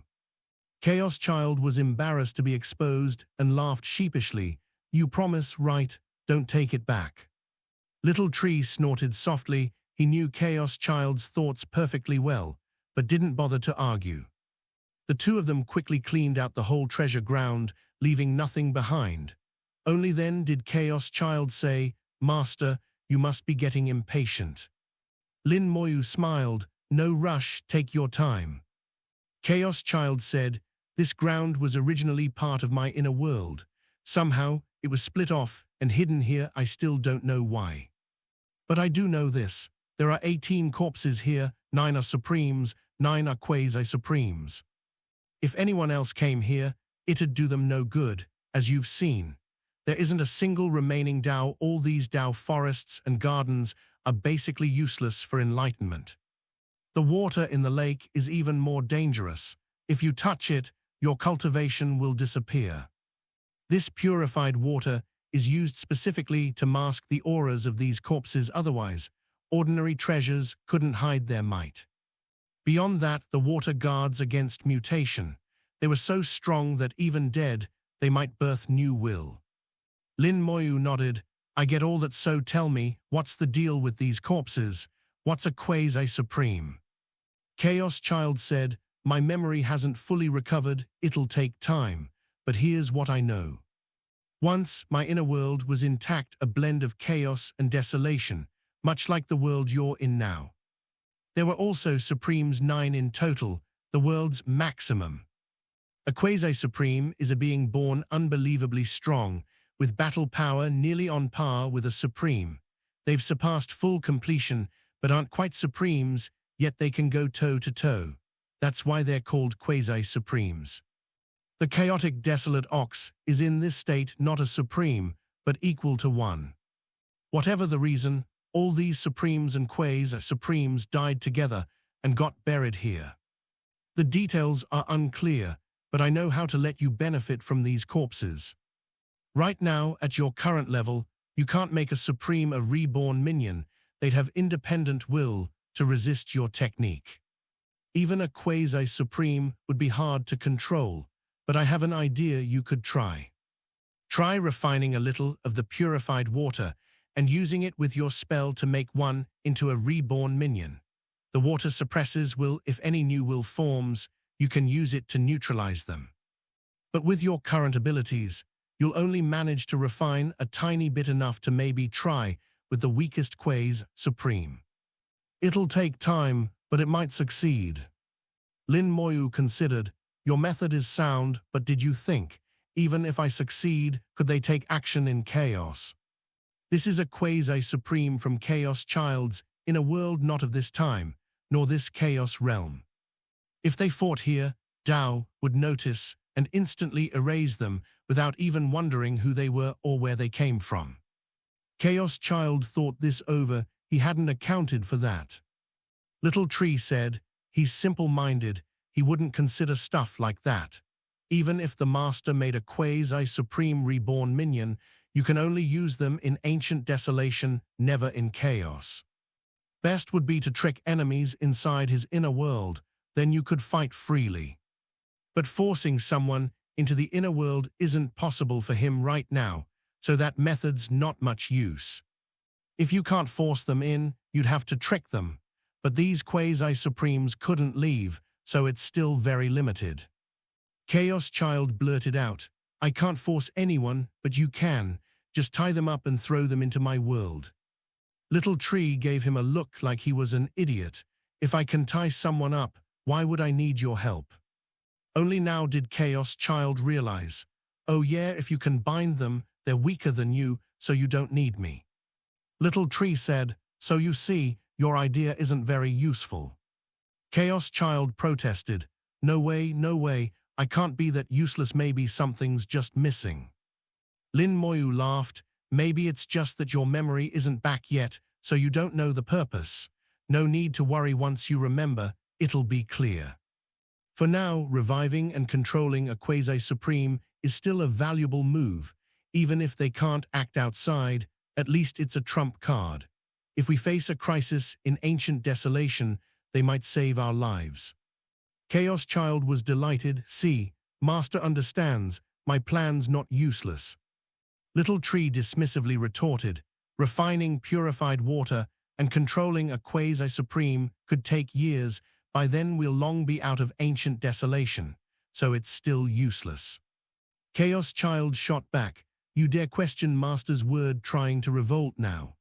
Chaos Child was embarrassed to be exposed and laughed sheepishly. You promise, right? Don't take it back. Little Tree snorted softly. He knew Chaos Child's thoughts perfectly well, but didn't bother to argue. The 2 of them quickly cleaned out the whole treasure ground, leaving nothing behind. Only then did Chaos Child say, Master, you must be getting impatient. Lin Moyu smiled. no rush, take your time. Chaos Child said, this ground was originally part of my inner world. Somehow, it was split off and hidden here. I still don't know why. But I do know this. There are 18 corpses here, 9 are Supremes, 9 are Quasi-Supremes. If anyone else came here, it'd do them no good, as you've seen. There isn't a single remaining Dao. All these Dao forests and gardens are basically useless for enlightenment. The water in the lake is even more dangerous. If you touch it, your cultivation will disappear. This purified water is used specifically to mask the auras of these corpses. Otherwise, ordinary treasures couldn't hide their might. Beyond that, the water guards against mutation. They were so strong that even dead, they might birth new will. Lin Moyu nodded. I get all that, so tell me, what's the deal with these corpses? What's a Quasi-Supreme? Chaos Child said, my memory hasn't fully recovered, it'll take time, but here's what I know. Once, my inner world was intact, a blend of chaos and desolation, much like the world you're in now. There were also Supremes, 9 in total, the world's maximum. A Quasi-Supreme is a being born unbelievably strong, with battle power nearly on par with a Supreme. They've surpassed full completion, but aren't quite Supremes, yet they can go toe-to-toe. That's why they're called Quasi-Supremes. The chaotic desolate ox is in this state not a Supreme, but equal to one. Whatever the reason, all these Supremes and Quasi-Supremes died together and got buried here. The details are unclear, but I know how to let you benefit from these corpses. Right now, at your current level, you can't make a Supreme a reborn minion. They'd have independent will to resist your technique. Even a Quasi-Supreme would be hard to control, but I have an idea you could try. Try refining a little of the purified water and using it with your spell to make one into a reborn minion. The water suppresses will. If any new will forms, you can use it to neutralize them. But with your current abilities, you'll only manage to refine a tiny bit, enough to maybe try with the weakest Quasi-Supreme. It'll take time, but it might succeed. Lin Moyu considered, your method is sound, but did you think, even if I succeed, could they take action in chaos? This is a Quasi-Supreme from Chaos Child's, in a world not of this time, nor this chaos realm. If they fought here, Dao would notice and instantly erase them without even wondering who they were or where they came from. Chaos Child thought this over. He hadn't accounted for that. Little Tree said, he's simple-minded, he wouldn't consider stuff like that. Even if the master made a Quasi-Supreme reborn minion, you can only use them in ancient desolation, never in chaos. Best would be to trick enemies inside his inner world, then you could fight freely. But forcing someone into the inner world isn't possible for him right now, so that method's not much use. If you can't force them in, you'd have to trick them. But these Quasi-Supremes couldn't leave, so it's still very limited. Chaos Child blurted out, I can't force anyone, but you can. Just tie them up and throw them into my world. Little Tree gave him a look like he was an idiot. If I can tie someone up, why would I need your help? Only now did Chaos Child realize, oh yeah, if you can bind them, they're weaker than you, so you don't need me. Little Tree said, so you see, your idea isn't very useful. Chaos Child protested, no way, I can't be that useless, maybe something's just missing. Lin Moyu laughed, maybe it's just that your memory isn't back yet, so you don't know the purpose. No need to worry, once you remember, it'll be clear. For now, reviving and controlling a Quasi-Supreme is still a valuable move. Even if they can't act outside, at least it's a trump card. If we face a crisis in ancient desolation, they might save our lives. Chaos Child was delighted. See, Master understands, my plan's not useless. Little Tree dismissively retorted, refining purified water and controlling a Quasi-Supreme could take years. By then we'll long be out of ancient desolation, so it's still useless. Chaos Child shot back, you dare question Master's word, trying to revolt now.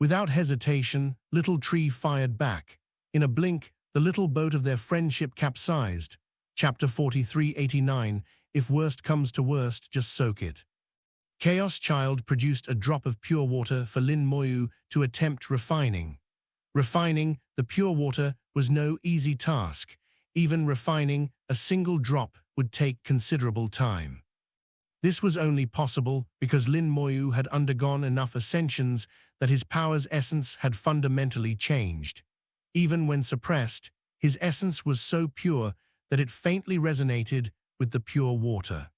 Without hesitation, Little Tree fired back. In a blink, the little boat of their friendship capsized. Chapter 4389, If worst comes to worst, just soak it. Chaos Child produced a drop of pure water for Lin Moyu to attempt refining. Refining the pure water was no easy task. Even refining a single drop would take considerable time. This was only possible because Lin Moyu had undergone enough ascensions that his power's essence had fundamentally changed. Even when suppressed, his essence was so pure that it faintly resonated with the pure water.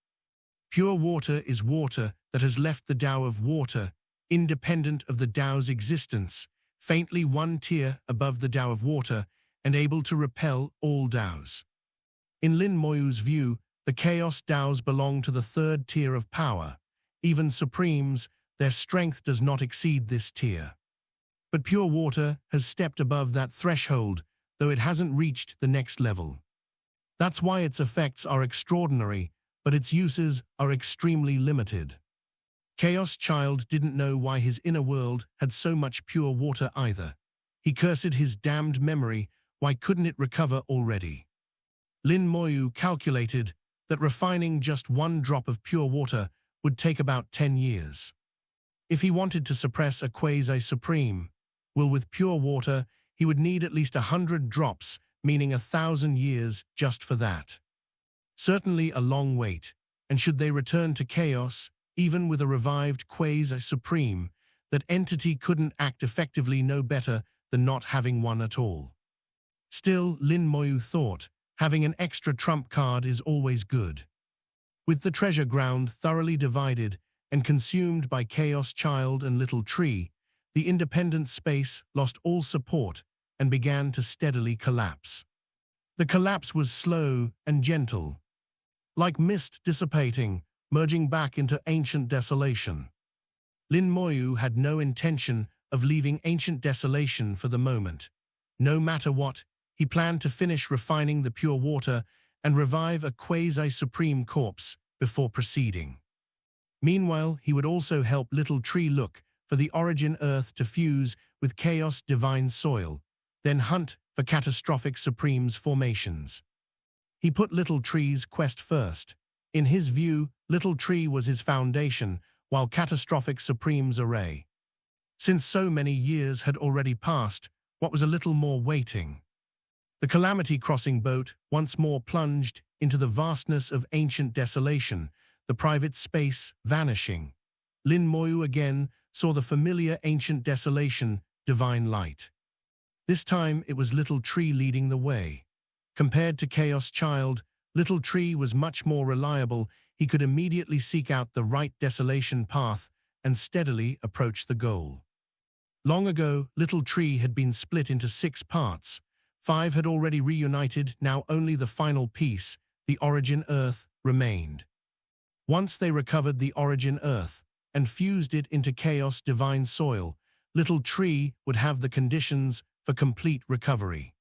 Pure water is water that has left the Tao of water, independent of the Tao's existence, faintly one tier above the Tao of water, and able to repel all Taos. In Lin Moyu's view, the Chaos Taos belong to the third tier of power. Even Supremes, their strength does not exceed this tier. But pure water has stepped above that threshold, though it hasn't reached the next level. That's why its effects are extraordinary, but its uses are extremely limited. Chaos Child didn't know why his inner world had so much pure water either. He cursed his damned memory. Why couldn't it recover already? Lin Moyu calculated that refining just one drop of pure water would take about 10 years. If he wanted to suppress a quasi-supreme, with pure water, he would need at least 100 drops, meaning 1,000 years just for that. Certainly a long wait, and should they return to chaos, even with a revived quasi-supreme, that entity couldn't act effectively no better than not having one at all. Still, Lin Moyu thought, having an extra trump card is always good. With the treasure ground thoroughly divided and consumed by Chaos Child and Little Tree, the independent space lost all support and began to steadily collapse. The collapse was slow and gentle, like mist dissipating, merging back into ancient desolation. Lin Moyu had no intention of leaving ancient desolation for the moment. No matter what, he planned to finish refining the pure water and revive a quasi-supreme corpse before proceeding. Meanwhile, he would also help Little Tree look for the origin Earth to fuse with Chaos Divine Soil, then hunt for Catastrophic Supreme's formations. He put Little Tree's quest first. In his view, Little Tree was his foundation, while Catastrophic Supreme's array. Since so many years had already passed, what was a little more waiting? The Calamity Crossing boat once more plunged into the vastness of ancient desolation, the private space vanishing. Lin Moyu again saw the familiar ancient desolation, divine light. This time it was Little Tree leading the way. Compared to Chaos Child, Little Tree was much more reliable. He could immediately seek out the right desolation path and steadily approach the goal. Long ago, Little Tree had been split into 6 parts. 5 had already reunited, now only the final piece, the origin Earth, remained. Once they recovered the origin Earth and fused it into Chaos Divine Soil, Little Tree would have the conditions for complete recovery.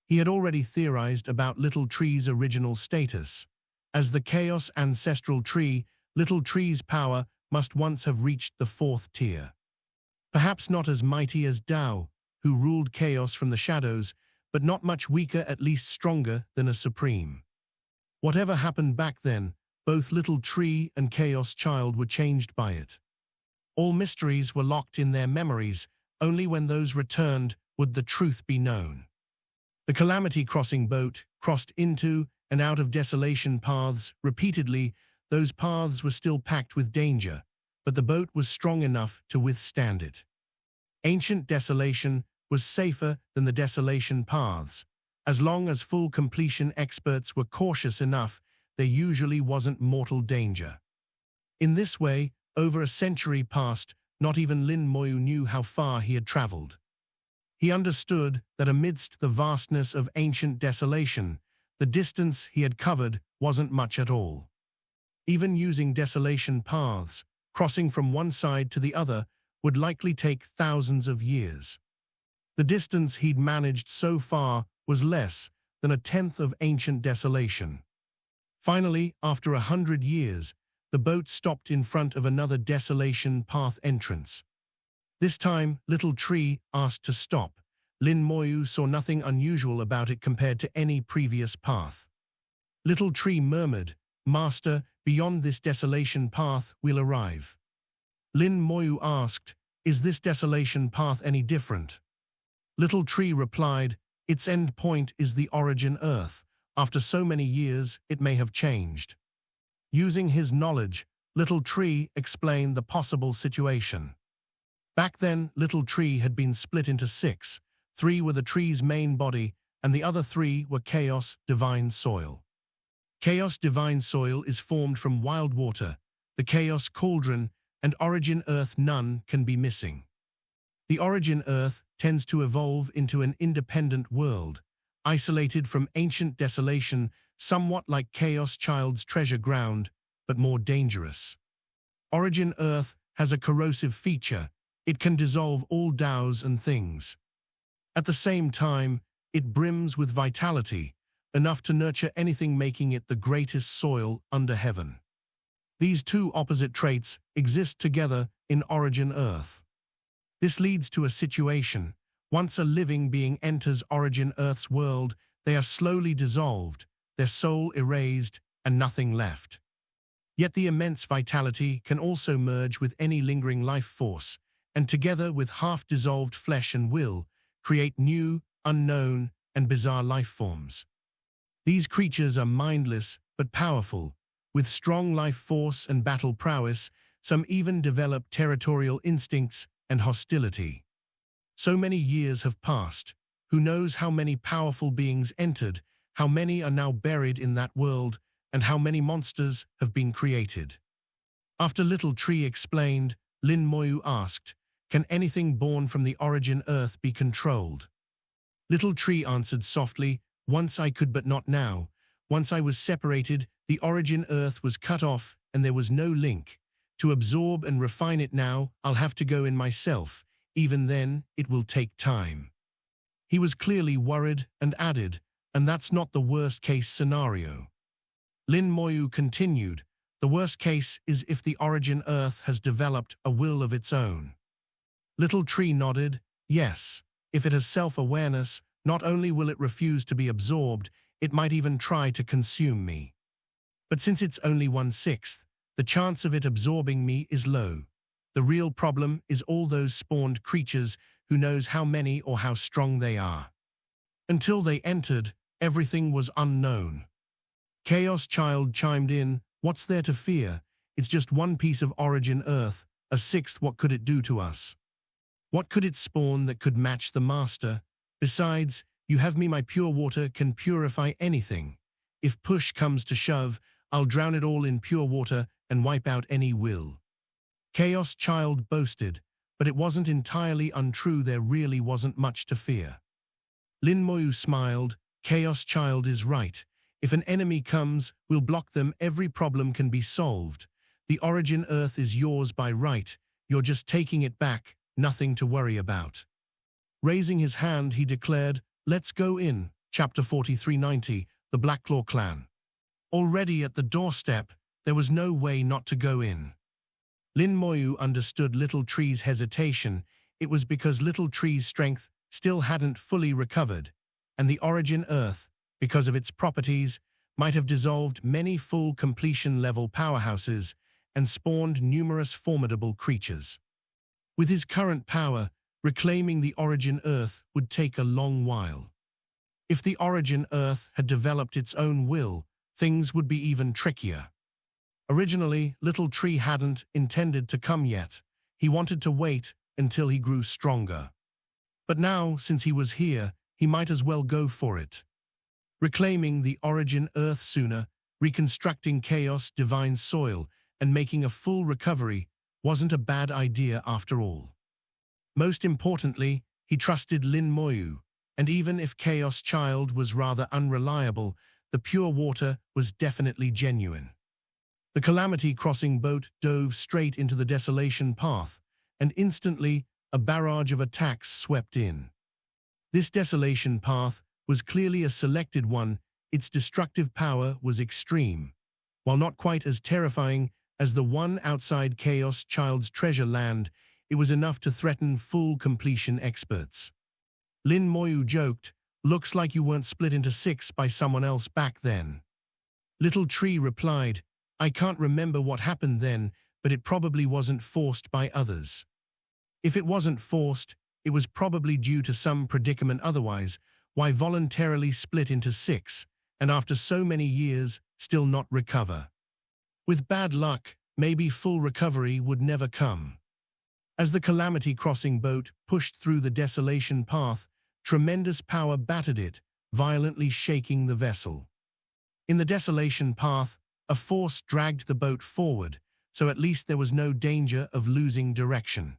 He had already theorized about Little Tree's original status. As the Chaos Ancestral Tree, Little Tree's power must once have reached the 4th tier. Perhaps not as mighty as Tao, who ruled chaos from the shadows, but not much weaker, at least stronger than a Supreme. Whatever happened back then, both Little Tree and Chaos Child were changed by it. All mysteries were locked in their memories. Only when those returned would the truth be known. The Calamity Crossing boat crossed into and out of desolation paths repeatedly. Those paths were still packed with danger, but the boat was strong enough to withstand it. Ancient desolation was safer than the desolation paths. As long as full completion experts were cautious enough, there usually wasn't mortal danger. In this way, over a century passed, not even Lin Moyu knew how far he had traveled. He understood that amidst the vastness of ancient desolation, the distance he had covered wasn't much at all. Even using desolation paths, crossing from one side to the other would likely take thousands of years. The distance he'd managed so far was less than 1/10 of ancient desolation. Finally, after 100 years, the boat stopped in front of another desolation path entrance. This time, Little Tree asked to stop, Lin Moyu saw nothing unusual about it compared to any previous path. Little Tree murmured, "Master, beyond this desolation path we'll arrive." Lin Moyu asked, "Is this desolation path any different?" Little Tree replied, "Its end point is the origin Earth. After so many years, it may have changed." Using his knowledge, Little Tree explained the possible situation. Back then, Little Tree had been split into 6. 3 were the tree's main body, and the other 3 were Chaos Divine Soil. Chaos Divine Soil is formed from wild water, the Chaos Cauldron, and Origin Earth. None can be missing. The Origin Earth tends to evolve into an independent world, isolated from ancient desolation, somewhat like Chaos Child's treasure ground, but more dangerous. Origin Earth has a corrosive feature. It can dissolve all Daos and things. At the same time, it brims with vitality, enough to nurture anything, making it the greatest soil under heaven. These two opposite traits exist together in Origin Earth. This leads to a situation. Once a living being enters Origin Earth's world, they are slowly dissolved, their soul erased, and nothing left. Yet the immense vitality can also merge with any lingering life force, and together with half-dissolved flesh and will, create new, unknown, and bizarre life forms. These creatures are mindless but powerful, with strong life force and battle prowess. Some even develop territorial instincts and hostility. So many years have passed. Who knows how many powerful beings entered, how many are now buried in that world, and how many monsters have been created. After Little Tree explained, Lin Moyu asked, "Can anything born from the Origin Earth be controlled?" Little Tree answered softly, "Once I could, but not now. Once I was separated, the Origin Earth was cut off, and there was no link. To absorb and refine it now, I'll have to go in myself. Even then, it will take time." He was clearly worried and added, "And that's not the worst-case scenario." Lin Moyu continued, "The worst case is if the Origin Earth has developed a will of its own." Little Tree nodded, "Yes, if it has self-awareness, not only will it refuse to be absorbed, it might even try to consume me. But since it's only 1/6, the chance of it absorbing me is low. The real problem is all those spawned creatures. Who knows how many or how strong they are. Until they entered, everything was unknown." Chaos Child chimed in, "What's there to fear? It's just one piece of Origin Earth, a 6th. What could it do to us? What could it spawn that could match the Master? Besides, you have me. My pure water can purify anything. If push comes to shove, I'll drown it all in pure water and wipe out any will." Chaos Child boasted, but it wasn't entirely untrue. There really wasn't much to fear. Lin Moyu smiled, "Chaos Child is right. If an enemy comes, we'll block them. Every problem can be solved. The Origin Earth is yours by right. You're just taking it back, nothing to worry about." Raising his hand, he declared, "Let's go in." Chapter 4390, The Blackclaw Clan. Already at the doorstep, there was no way not to go in. Lin Moyu understood Little Tree's hesitation. It was because Little Tree's strength still hadn't fully recovered, and the Origin Earth, because of its properties, might have dissolved many full completion-level powerhouses and spawned numerous formidable creatures. With his current power, reclaiming the Origin Earth would take a long while. If the Origin Earth had developed its own will, things would be even trickier. Originally, Little Tree hadn't intended to come yet. He wanted to wait until he grew stronger. But now, since he was here, he might as well go for it. Reclaiming the Origin Earth sooner, reconstructing Chaos Divine Soil, and making a full recovery wasn't a bad idea after all. Most importantly, he trusted Lin Moyu, and even if Chaos Child was rather unreliable, the pure water was definitely genuine. The Calamity Crossing boat dove straight into the desolation path, and instantly a barrage of attacks swept in. This desolation path was clearly a selected one. Its destructive power was extreme. While not quite as terrifying as the one outside Chaos Child's treasure land, it was enough to threaten full completion experts. Lin Moyu joked, "Looks like you weren't split into six by someone else back then." Little Tree replied, "I can't remember what happened then, but it probably wasn't forced by others. If it wasn't forced, it was probably due to some predicament otherwise. Why voluntarily split into six, and after so many years, still not recover? With bad luck, maybe full recovery would never come." As the Calamity Crossing boat pushed through the desolation path, tremendous power battered it, violently shaking the vessel. In the desolation path, a force dragged the boat forward, so at least there was no danger of losing direction.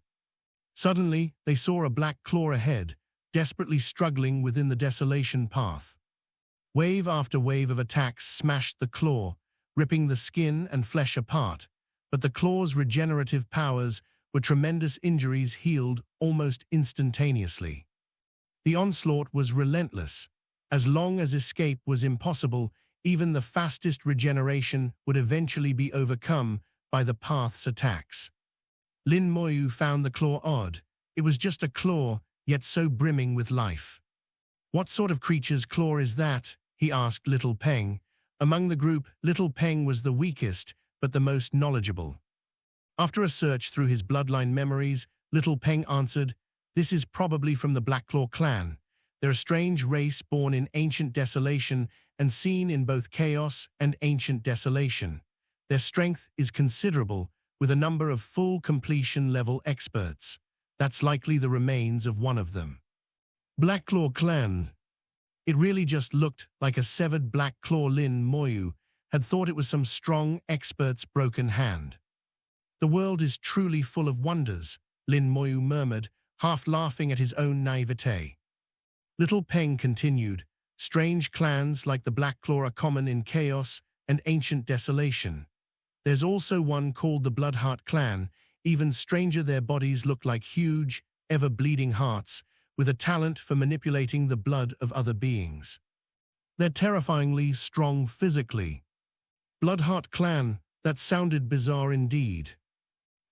Suddenly, they saw a black claw ahead, desperately struggling within the desolation path. Wave after wave of attacks smashed the claw, ripping the skin and flesh apart, but the claw's regenerative powers were tremendous. Injuries healed almost instantaneously. The onslaught was relentless. As long as escape was impossible, even the fastest regeneration would eventually be overcome by the path's attacks. Lin Moyu found the claw odd. It was just a claw, yet so brimming with life. "What sort of creature's claw is that?" he asked Little Peng. Among the group, Little Peng was the weakest, but the most knowledgeable. After a search through his bloodline memories, Little Peng answered, "This is probably from the Blackclaw clan. They're a strange race born in ancient desolation and seen in both chaos and ancient desolation. Their strength is considerable, with a number of full completion level experts. That's likely the remains of one of them." Blackclaw clan. It really just looked like a severed black claw. Lin Moyu had thought it was some strong expert's broken hand. "The world is truly full of wonders," Lin Moyu murmured, half laughing at his own naivete. Little Peng continued, "Strange clans like the Blackclaw are common in chaos and ancient desolation. There's also one called the Bloodheart clan. Even stranger, their bodies look like huge, ever-bleeding hearts, with a talent for manipulating the blood of other beings. They're terrifyingly strong physically." Bloodheart clan, that sounded bizarre indeed.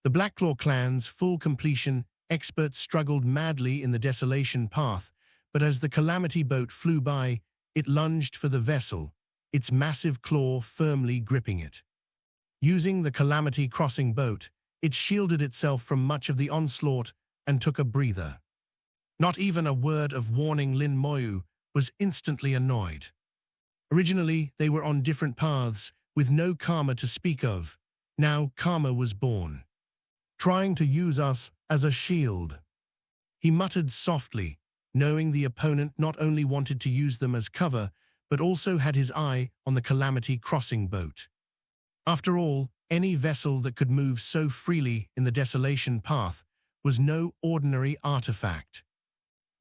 The Blackclaw clan's full completion experts struggled madly in the desolation path, but as the Calamity boat flew by, it lunged for the vessel, its massive claw firmly gripping it. Using the Calamity Crossing boat, it shielded itself from much of the onslaught and took a breather. Not even a word of warning. Lin Moyu was instantly annoyed. Originally, they were on different paths, with no karma to speak of. Now karma was born. "Trying to use us as a shield," he muttered softly, knowing the opponent not only wanted to use them as cover, but also had his eye on the Calamity Crossing boat. After all, any vessel that could move so freely in the desolation path was no ordinary artifact.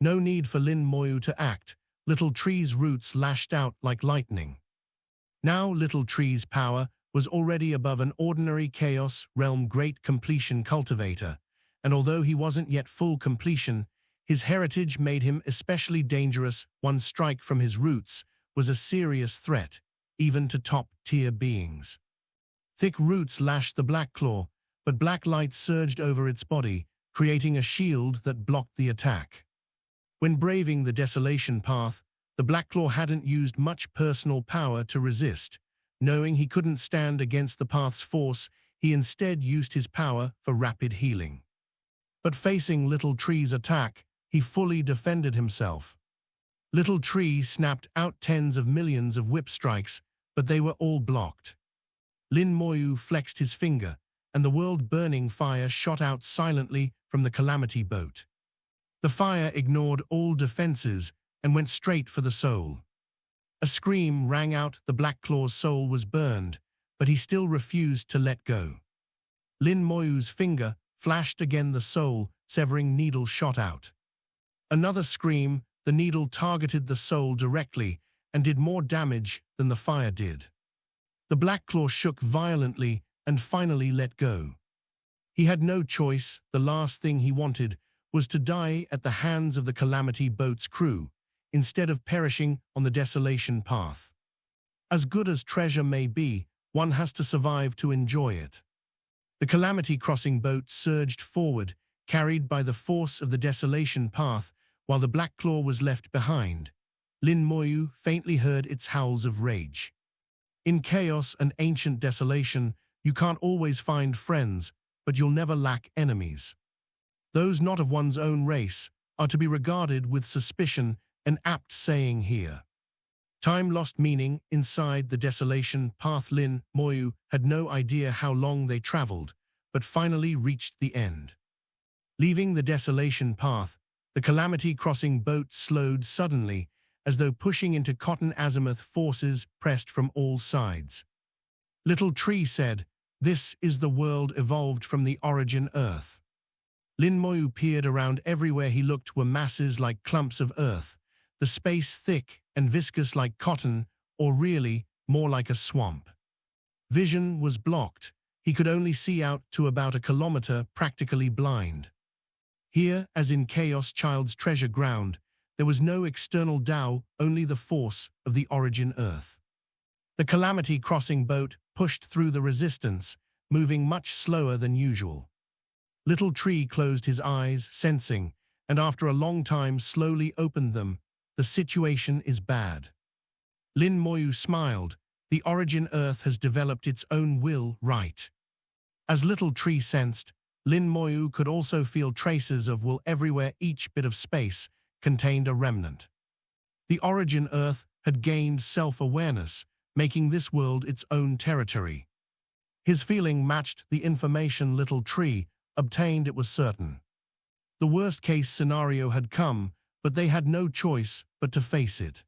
No need for Lin Moyu to act. Little Tree's roots lashed out like lightning. Now Little Tree's power was already above an ordinary Chaos Realm Great Completion cultivator, and although he wasn't yet full completion, his heritage made him especially dangerous. One strike from his roots was a serious threat, even to top-tier beings. Thick roots lashed the Blackclaw, but black light surged over its body, creating a shield that blocked the attack. When braving the desolation path, the Blackclaw hadn't used much personal power to resist. Knowing he couldn't stand against the path's force, he instead used his power for rapid healing. But facing Little Tree's attack, he fully defended himself. Little Tree snapped out tens of millions of whip strikes, but they were all blocked. Lin Moyu flexed his finger, and the world-burning fire shot out silently from the Calamity boat. The fire ignored all defenses and went straight for the soul. A scream rang out. The Blackclaw's soul was burned, but he still refused to let go. Lin Moyu's finger flashed again. The soul severing needle shot out. Another scream. The needle targeted the soul directly and did more damage than the fire did. The Blackclaw shook violently and finally let go. He had no choice. The last thing he wanted was to die at the hands of the Calamity boat's crew, instead of perishing on the desolation path. As good as treasure may be, one has to survive to enjoy it. The Calamity Crossing boat surged forward, carried by the force of the desolation path, while the Black Claw was left behind. Lin Moyu faintly heard its howls of rage. In chaos and ancient desolation, you can't always find friends, but you'll never lack enemies. Those not of one's own race are to be regarded with suspicion, an apt saying here. Time lost meaning inside the desolation path. Lin Moyu had no idea how long they traveled, but finally reached the end. Leaving the desolation path, the Calamity Crossing boat slowed suddenly, as though pushing into cotton azimuth. Forces pressed from all sides. Little Tree said, "This is the world evolved from the origin Earth." Lin Moyu peered around. Everywhere he looked were masses like clumps of earth, the space thick and viscous like cotton, or really, more like a swamp. Vision was blocked. He could only see out to about a kilometer, practically blind. Here, as in Chaos Child's treasure ground, there was no external Tao, only the force of the origin Earth. The Calamity Crossing boat pushed through the resistance, moving much slower than usual. Little Tree closed his eyes, sensing, and after a long time slowly opened them. The situation is bad. Lin Moyu smiled. The origin Earth has developed its own will, right? As Little Tree sensed, Lin Moyu could also feel traces of will everywhere. Each bit of space contained a remnant. The origin Earth had gained self-awareness, making this world its own territory. His feeling matched the information Little Tree obtained. It was certain. The worst-case scenario had come, but they had no choice but to face it.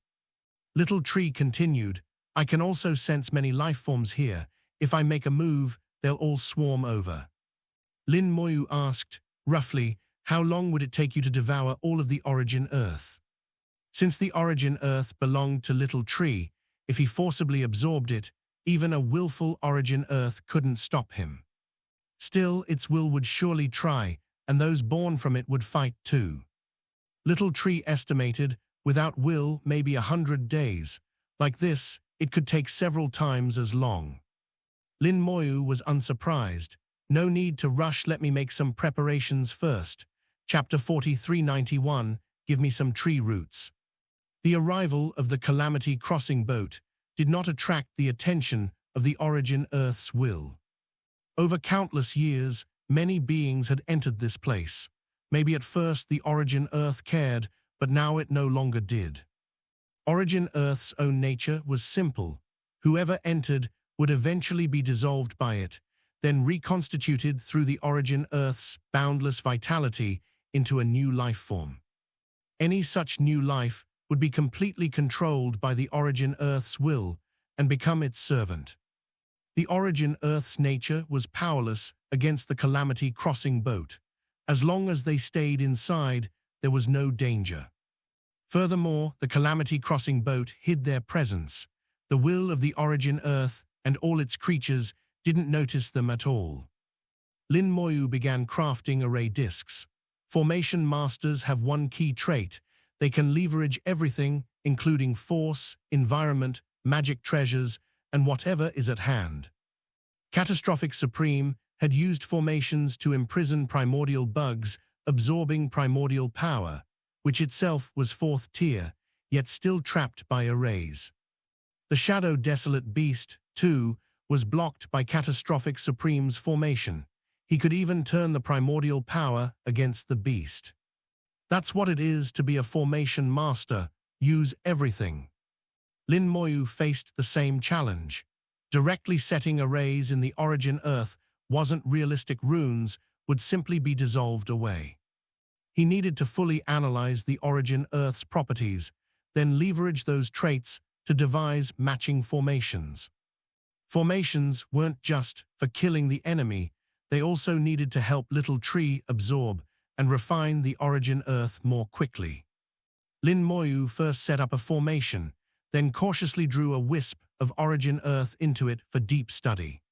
Little Tree continued, "I can also sense many life forms here. If I make a move, they'll all swarm over." Lin Moyu asked, roughly, "How long would it take you to devour all of the origin Earth?" Since the origin Earth belonged to Little Tree, if he forcibly absorbed it, even a willful origin Earth couldn't stop him. Still, its will would surely try, and those born from it would fight too. Little Tree estimated, without will, maybe 100 days. Like this, it could take several times as long. Lin Moyu was unsurprised. "No need to rush, let me make some preparations first." Chapter 4391, Give me some tree roots. The arrival of the Calamity Crossing boat did not attract the attention of the origin Earth's will. Over countless years, many beings had entered this place. Maybe at first the origin Earth cared, but now it no longer did. Origin Earth's own nature was simple. Whoever entered would eventually be dissolved by it, then reconstituted through the origin Earth's boundless vitality into a new life form. Any such new life would be completely controlled by the origin Earth's will and become its servant. The origin Earth's nature was powerless against the Calamity Crossing boat. As long as they stayed inside, there was no danger. Furthermore, the Calamity Crossing boat hid their presence. The will of the origin Earth and all its creatures didn't notice them at all. Lin Moyu began crafting array discs. Formation masters have one key trait. They can leverage everything, including force, environment, magic treasures, and whatever is at hand. Catastrophic Supreme had used formations to imprison primordial bugs, absorbing primordial power, which itself was fourth tier, yet still trapped by arrays. The Shadow Desolate Beast, too, was blocked by Catastrophic Supreme's formation. He could even turn the primordial power against the beast. That's what it is to be a formation master. Use everything. Lin Moyu faced the same challenge. Directly setting arrays in the origin Earth wasn't realistic. Runes would simply be dissolved away. He needed to fully analyze the origin Earth's properties, then leverage those traits to devise matching formations. Formations weren't just for killing the enemy, they also needed to help Little Tree absorb and refine the origin Earth more quickly. Lin Moyu first set up a formation, then cautiously drew a wisp of origin Earth into it for deep study.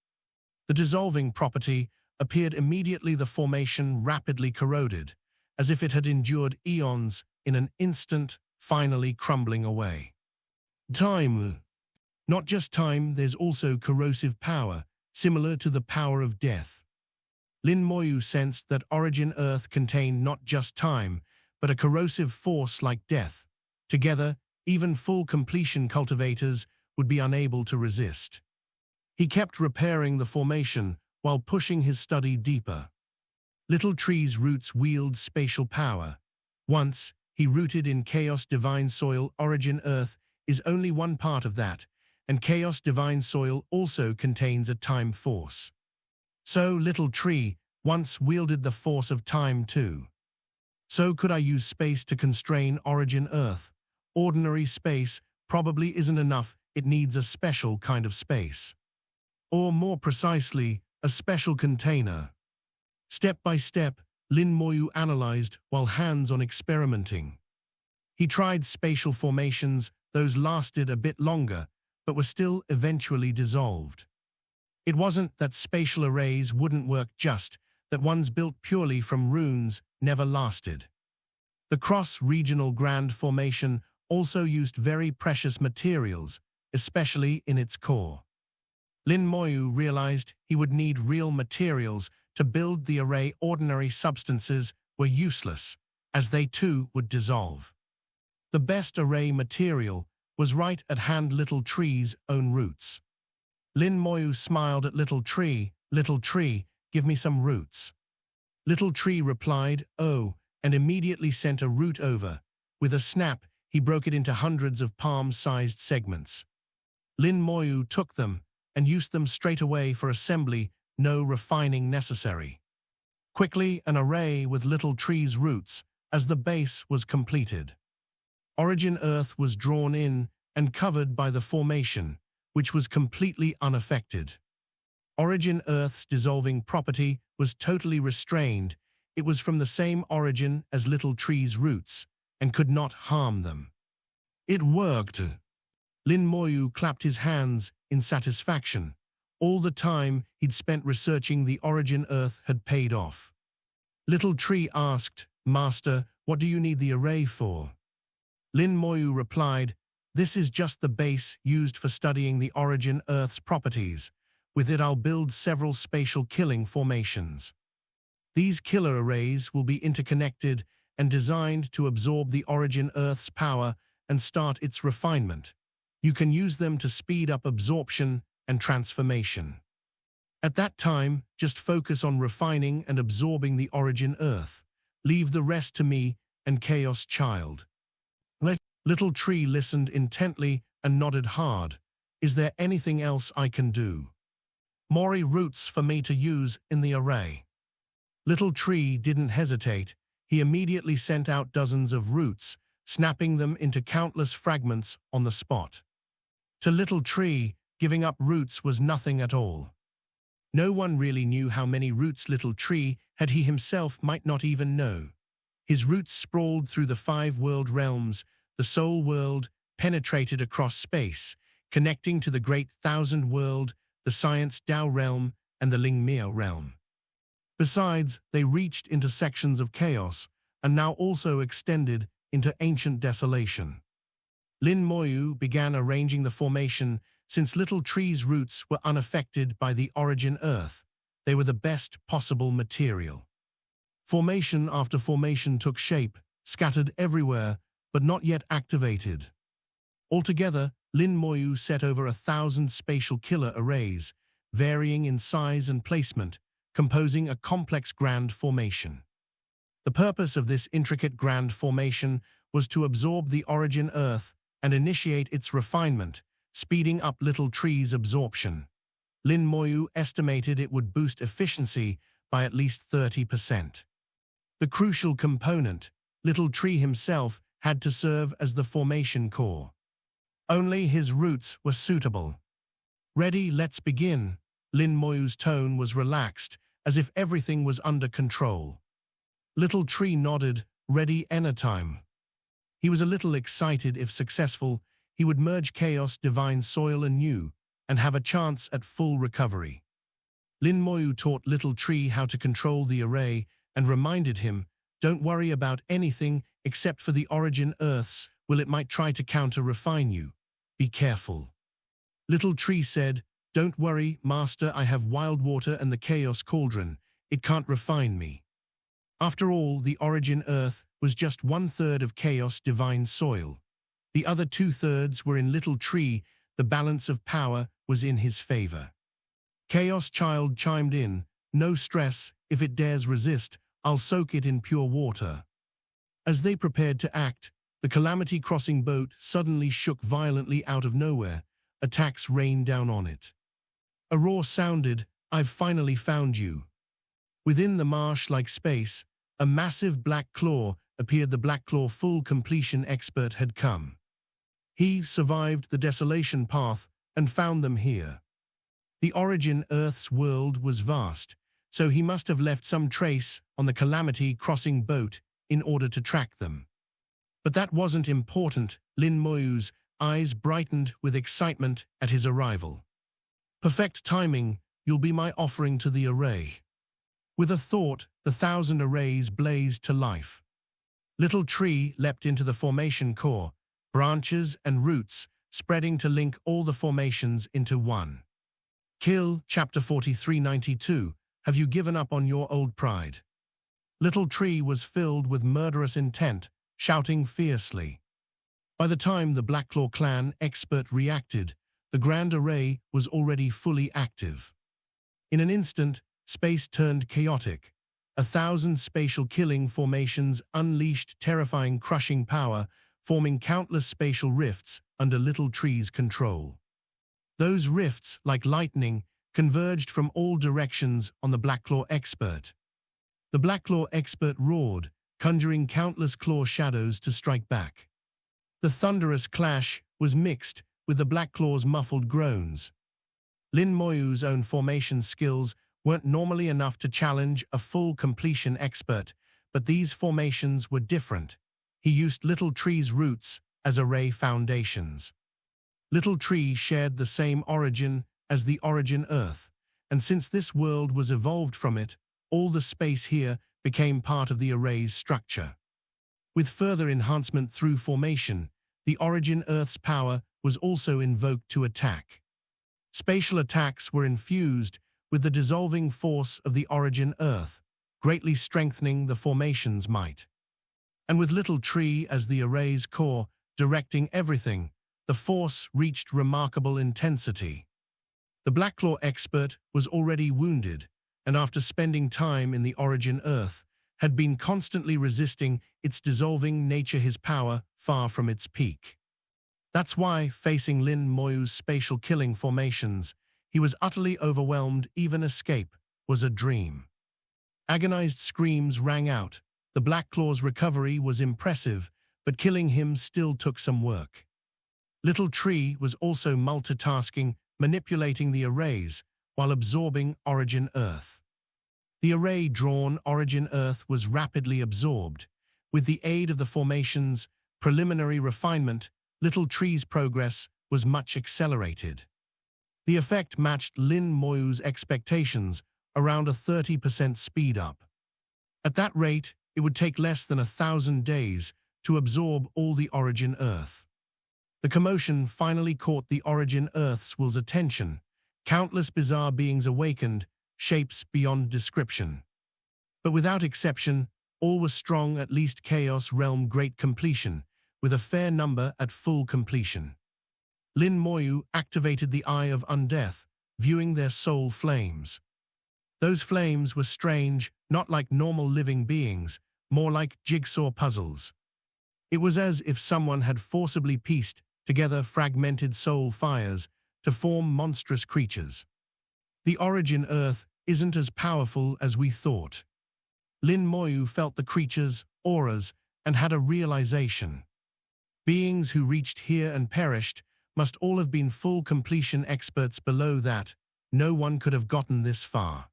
The dissolving property appeared immediately. The formation rapidly corroded, as if it had endured eons. In an instant, finally crumbling away. Time. Not just time, there's also corrosive power, similar to the power of death. Lin Moyu sensed that origin Earth contained not just time, but a corrosive force like death. Together, even full completion cultivators would be unable to resist. He kept repairing the formation while pushing his study deeper. Little Tree's roots wield spatial power. Once, he rooted in Chaos Divine Soil. Origin Earth is only one part of that, and Chaos Divine Soil also contains a time force. So Little Tree once wielded the force of time too. So could I use space to constrain Origin Earth? Ordinary space probably isn't enough, it needs a special kind of space. Or more precisely, a special container. Step by step, Lin Moyu analyzed while hands-on experimenting. He tried spatial formations, those lasted a bit longer, but were still eventually dissolved. It wasn't that spatial arrays wouldn't work, just that ones built purely from runes never lasted. The cross-regional Grand Formation also used very precious materials, especially in its core. Lin Moyu realized he would need real materials to build the array. Ordinary substances were useless, as they too would dissolve. The best array material was right at hand: Little Tree's own roots. Lin Moyu smiled at Little Tree. "Little Tree, give me some roots." Little Tree replied, "Oh," and immediately sent a root over. With a snap, he broke it into hundreds of palm-sized segments. Lin Moyu took them and used them straight away for assembly, no refining necessary. Quickly, an array with Little Tree's roots as the base was completed. Origin Earth was drawn in and covered by the formation, which was completely unaffected. Origin Earth's dissolving property was totally restrained. It was from the same origin as Little Tree's roots and could not harm them. It worked. Lin Moyu clapped his hands in satisfaction. All the time he'd spent researching the Origin Earth had paid off. Little Tree asked, "Master, what do you need the array for?" Lin Moyu replied, "This is just the base used for studying the Origin Earth's properties. With it I'll build several spatial killing formations. These killer arrays will be interconnected and designed to absorb the Origin Earth's power and start its refinement. You can use them to speed up absorption and transformation. At that time, just focus on refining and absorbing the Origin Earth. Leave the rest to me and Chaos Child." Little Tree listened intently and nodded hard. "Is there anything else I can do?" "More roots for me to use in the array." Little Tree didn't hesitate. He immediately sent out dozens of roots, snapping them into countless fragments on the spot. To Little Tree, giving up roots was nothing at all. No one really knew how many roots Little Tree had. He himself might not even know. His roots sprawled through the 5 world realms. The Soul World penetrated across space, connecting to the Great Thousand World, the Science Dao realm, and the Ling Miao realm. Besides, they reached into sections of chaos, and now also extended into ancient desolation. Lin Moyu began arranging the formation. Since Little Tree's roots were unaffected by the Origin Earth, they were the best possible material. Formation after formation took shape, scattered everywhere, but not yet activated. Altogether, Lin Moyu set over 1,000 spatial killer arrays, varying in size and placement, composing a complex grand formation. The purpose of this intricate grand formation was to absorb the Origin Earth and initiate its refinement, speeding up Little Tree's absorption. Lin Moyu estimated it would boost efficiency by at least 30%. The crucial component, Little Tree himself, had to serve as the formation core. Only his roots were suitable. "Ready, let's begin." Lin Moyu's tone was relaxed, as if everything was under control. Little Tree nodded, "Ready anytime." He was a little excited. If successful, he would merge Chaos Divine Soil anew and have a chance at full recovery. Lin Moyu taught Little Tree how to control the array and reminded him, "Don't worry about anything except for the Origin Earths. It might try to counter-refine you. Be careful." Little Tree said, "Don't worry, Master, I have Wild Water and the Chaos Cauldron. It can't refine me." After all, the Origin Earth was just 1/3 of Chaos Divine soil. The other 2/3 were in Little Tree. The balance of power was in his favor. Chaos Child chimed in, "No stress, if it dares resist, I'll soak it in pure water." As they prepared to act, the Calamity Crossing boat suddenly shook violently out of nowhere. Attacks rained down on it. A roar sounded, "I've finally found you." Within the marsh-like space, a massive black claw appeared. The black claw full completion expert had come. He survived the desolation path and found them here. The origin Earth's world was vast, so he must have left some trace on the Calamity Crossing boat in order to track them. But that wasn't important. Lin Moyu's eyes brightened with excitement at his arrival. "Perfect timing, you'll be my offering to the array." With a thought, the 1,000 arrays blazed to life. Little Tree leapt into the formation core, branches and roots spreading to link all the formations into one. Kill, Chapter 4392, have you given up on your old pride? Little Tree was filled with murderous intent, shouting fiercely. By the time the Blackclaw clan expert reacted, the Grand Array was already fully active. In an instant, space turned chaotic. 1,000 spatial killing formations unleashed terrifying crushing power, forming countless spatial rifts under Little Tree's control. Those rifts, like lightning, converged from all directions on the Blackclaw expert. The Blackclaw expert roared, conjuring countless claw shadows to strike back. The thunderous clash was mixed with the Blackclaw's muffled groans. Lin Moyu's own formation skills weren't normally enough to challenge a full completion expert, but these formations were different. He used Little Tree's roots as array foundations. Little Tree shared the same origin as the origin Earth, and since this world was evolved from it, all the space here became part of the array's structure. With further enhancement through formation, the origin Earth's power was also invoked to attack. Spatial attacks were infused with the dissolving force of the origin Earth, greatly strengthening the formation's might. And with Little Tree as the array's core, directing everything, the force reached remarkable intensity. The Blackclaw expert was already wounded, and after spending time in the origin Earth, had been constantly resisting its dissolving nature, his power far from its peak. That's why, facing Lin Moyu's spatial killing formations, he was utterly overwhelmed. Even escape was a dream. Agonized screams rang out. The Blackclaw's recovery was impressive, but killing him still took some work. Little Tree was also multitasking, manipulating the arrays while absorbing origin Earth. The array-drawn origin Earth was rapidly absorbed. With the aid of the formation's preliminary refinement, Little Tree's progress was much accelerated. The effect matched Lin Moyu's expectations, around a 30% speed up. At that rate, it would take less than 1,000 days to absorb all the origin Earth. The commotion finally caught the origin Earth's will's attention. Countless bizarre beings awakened, shapes beyond description. But without exception, all were strong, at least Chaos Realm Great Completion, with a fair number at full completion. Lin Moyu activated the Eye of Undeath, viewing their soul flames. Those flames were strange, not like normal living beings, more like jigsaw puzzles. It was as if someone had forcibly pieced together fragmented soul fires to form monstrous creatures. The origin Earth isn't as powerful as we thought. Lin Moyu felt the creatures' auras and had a realization. Beings who reached here and perished must all have been full completion experts. Below that, no one could have gotten this far.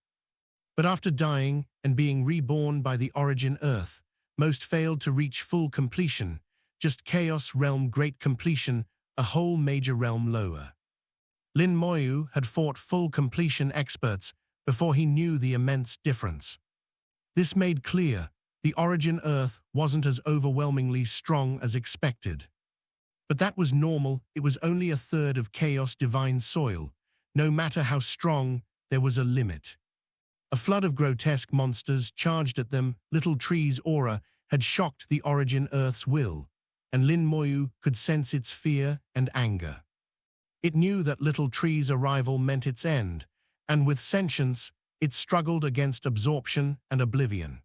But after dying and being reborn by the origin Earth, most failed to reach full completion, just Chaos Realm Great Completion, a whole major realm lower. Lin Moyu had fought full completion experts before he knew the immense difference. This made clear the origin Earth wasn't as overwhelmingly strong as expected. But that was normal. It was only 1/3 of Chaos Divine soil. No matter how strong, there was a limit. A flood of grotesque monsters charged at them. Little Tree's aura had shocked the Origin Earth's will, and Lin Moyu could sense its fear and anger. It knew that Little Tree's arrival meant its end, and with sentience, it struggled against absorption and oblivion.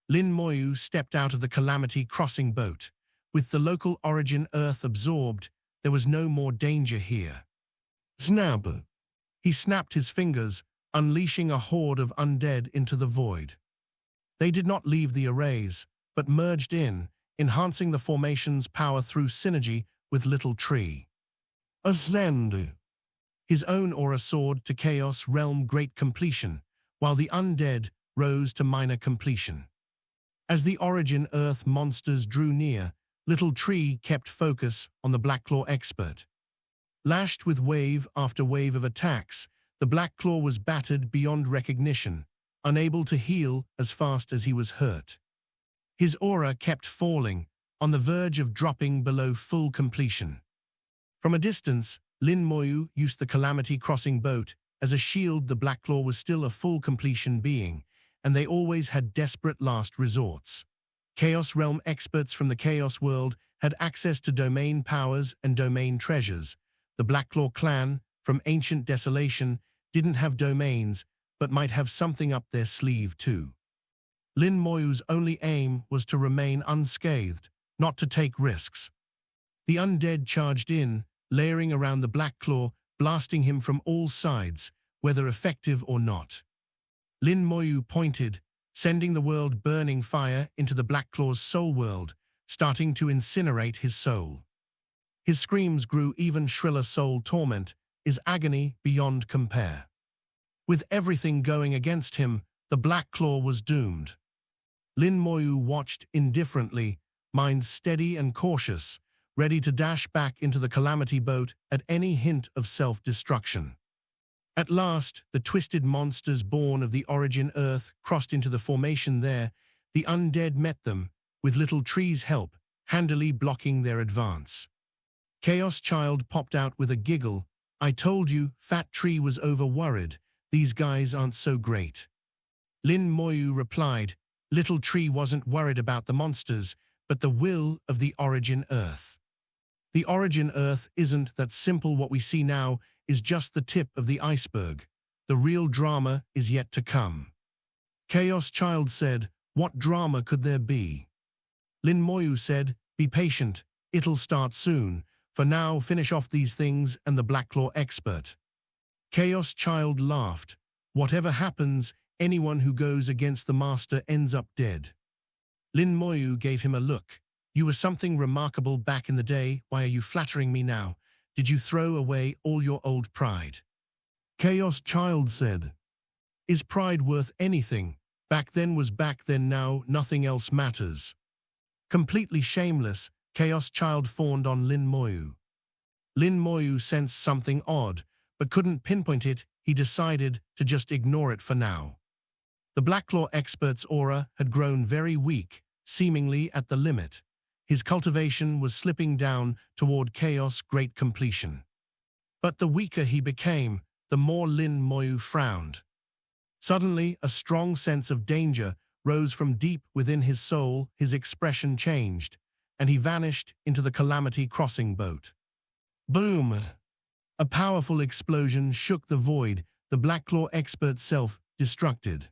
Lin Moyu stepped out of the Calamity Crossing boat. With the local Origin Earth absorbed, there was no more danger here. Snap! He snapped his fingers, unleashing a horde of undead into the void. They did not leave the arrays, but merged in, enhancing the formation's power through synergy with Little Tree. Ascend! His own aura soared to Chaos Realm Great Completion, while the undead rose to Minor Completion. As the Origin Earth monsters drew near, Little Tree kept focus on the Blackclaw expert. Lashed with wave after wave of attacks, the Blackclaw was battered beyond recognition, unable to heal as fast as he was hurt. His aura kept falling, on the verge of dropping below full completion. From a distance, Lin Moyu used the Calamity Crossing boat as a shield. The Blackclaw was still a full completion being, and they always had desperate last resorts. Chaos Realm experts from the Chaos world had access to domain powers and domain treasures. The Blackclaw clan, from ancient desolation, didn't have domains, but might have something up their sleeve too. Lin Moyu's only aim was to remain unscathed, not to take risks. The undead charged in, layering around the Blackclaw, blasting him from all sides, whether effective or not. Lin Moyu pointed, sending the world burning fire into the Blackclaw's soul world, starting to incinerate his soul. His screams grew even shriller. Soul torment is agony beyond compare. With everything going against him, the Blackclaw was doomed. Lin Moyu watched indifferently, mind steady and cautious, ready to dash back into the Calamity boat at any hint of self-destruction. At last, the twisted monsters born of the Origin Earth crossed into the formation there. The undead met them, with Little Tree's help, handily blocking their advance. Chaos Child popped out with a giggle. "I told you, Fat Tree was over-worried. These guys aren't so great." Lin Moyu replied, "Little Tree wasn't worried about the monsters, but the will of the Origin Earth. The Origin Earth isn't that simple. What we see now is just the tip of the iceberg. The real drama is yet to come." Chaos Child said, "What drama could there be?" Lin Moyu said, "Be patient, it'll start soon. For now, finish off these things and the Blackclaw expert." Chaos Child laughed. "Whatever happens, anyone who goes against the master ends up dead." Lin Moyu gave him a look. "You were something remarkable back in the day. Why are you flattering me now? Did you throw away all your old pride?" Chaos Child said, "Is pride worth anything? Back then was back then. Now nothing else matters." Completely shameless, Chaos Child fawned on Lin Moyu. Lin Moyu sensed something odd, but couldn't pinpoint it. He decided to just ignore it for now. The Blackclaw expert's aura had grown very weak, seemingly at the limit. His cultivation was slipping down toward Chaos Great Completion. But the weaker he became, the more Lin Moyu frowned. Suddenly, a strong sense of danger rose from deep within his soul. His expression changed, and he vanished into the Calamity Crossing boat. Boom! A powerful explosion shook the void. The Blackclaw expert self-destructed.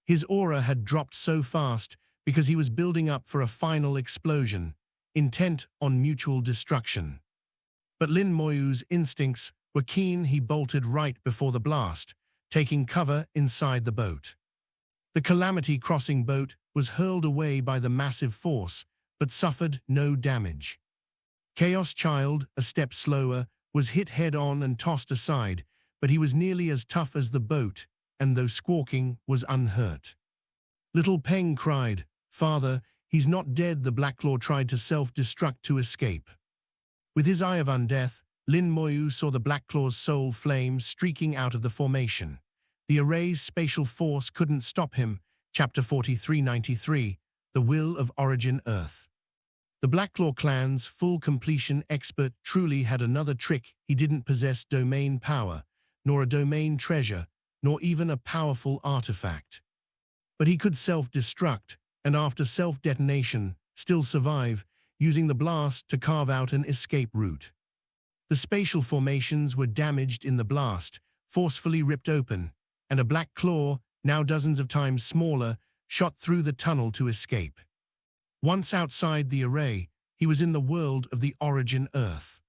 His aura had dropped so fast because he was building up for a final explosion, intent on mutual destruction. But Lin Moyu's instincts were keen. He bolted right before the blast, taking cover inside the boat. The Calamity Crossing boat was hurled away by the massive force, but suffered no damage. Chaos Child, a step slower, was hit head-on and tossed aside, but he was nearly as tough as the boat, and though squawking, was unhurt. Little Peng cried, "Father, he's not dead." The Blackclaw tried to self-destruct to escape. With his eye of undeath, Lin Moyu saw the Blackclaw's soul flame streaking out of the formation. The array's spatial force couldn't stop him. Chapter 4393, The Will of Origin Earth. The Blackclaw clan's full completion expert truly had another trick. He didn't possess domain power, nor a domain treasure, nor even a powerful artifact. But he could self-destruct, and after self-detonation, still survive, using the blast to carve out an escape route. The spatial formations were damaged in the blast, forcefully ripped open, and a black claw, now dozens of times smaller, shot through the tunnel to escape. Once outside the array, he was in the world of the Origin Earth.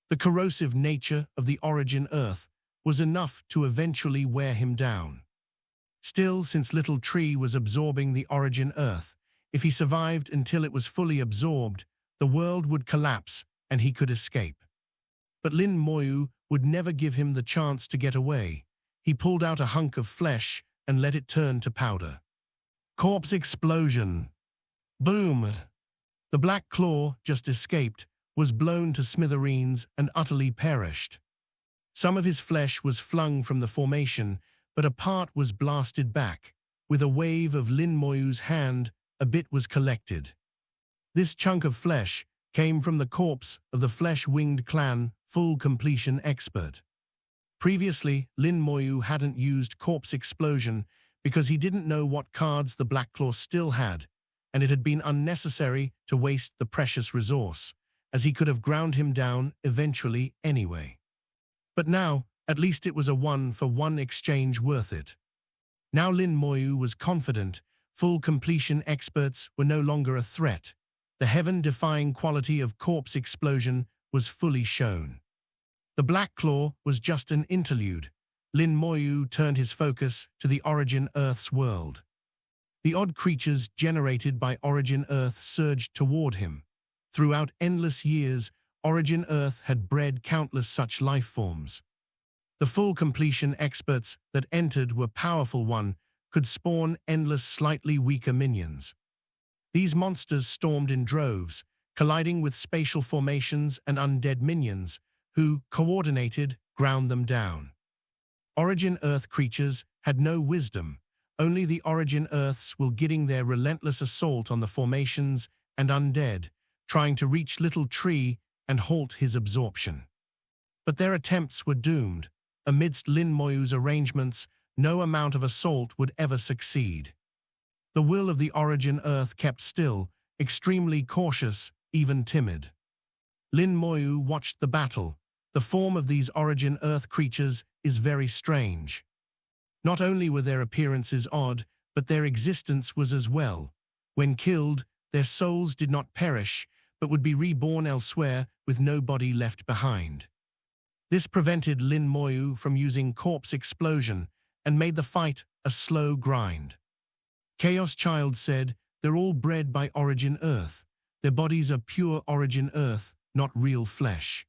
The corrosive nature of the Origin Earth was enough to eventually wear him down. Still, since Little Tree was absorbing the Origin Earth, if he survived until it was fully absorbed, the world would collapse and he could escape. But Lin Moyu would never give him the chance to get away. He pulled out a hunk of flesh and let it turn to powder. Corpse explosion. Boom! The black claw, just escaped, was blown to smithereens and utterly perished. Some of his flesh was flung from the formation, but a part was blasted back. With a wave of Lin Moyu's hand, a bit was collected. This chunk of flesh came from the corpse of the flesh-winged clan full completion expert. Previously, Lin Moyu hadn't used corpse explosion because he didn't know what cards the Black Claw still had, and it had been unnecessary to waste the precious resource, as he could have ground him down eventually anyway. But now, at least it was a one-for-one exchange worth it. Now Lin Moyu was confident full completion experts were no longer a threat. The heaven-defying quality of corpse explosion was fully shown. The Black Claw was just an interlude. Lin Moyu turned his focus to the Origin Earth's world. The odd creatures generated by Origin Earth surged toward him. Throughout endless years, Origin Earth had bred countless such life forms. The full completion experts that entered were powerful one, could spawn endless slightly weaker minions. These monsters stormed in droves, colliding with spatial formations and undead minions, who, coordinated, ground them down. Origin Earth creatures had no wisdom. Only the Origin Earths will getting their relentless assault on the formations and undead, trying to reach Little Tree and halt his absorption. But their attempts were doomed. Amidst Lin Moyu's arrangements, no amount of assault would ever succeed. The will of the Origin Earth kept still, extremely cautious, even timid. Lin Moyu watched the battle. The form of these Origin Earth creatures is very strange. Not only were their appearances odd, but their existence was as well. When killed, their souls did not perish, but would be reborn elsewhere with no body left behind. This prevented Lin Moyu from using corpse explosion and made the fight a slow grind. Chaos Child said, "They're all bred by Origin Earth. Their bodies are pure Origin Earth, not real flesh.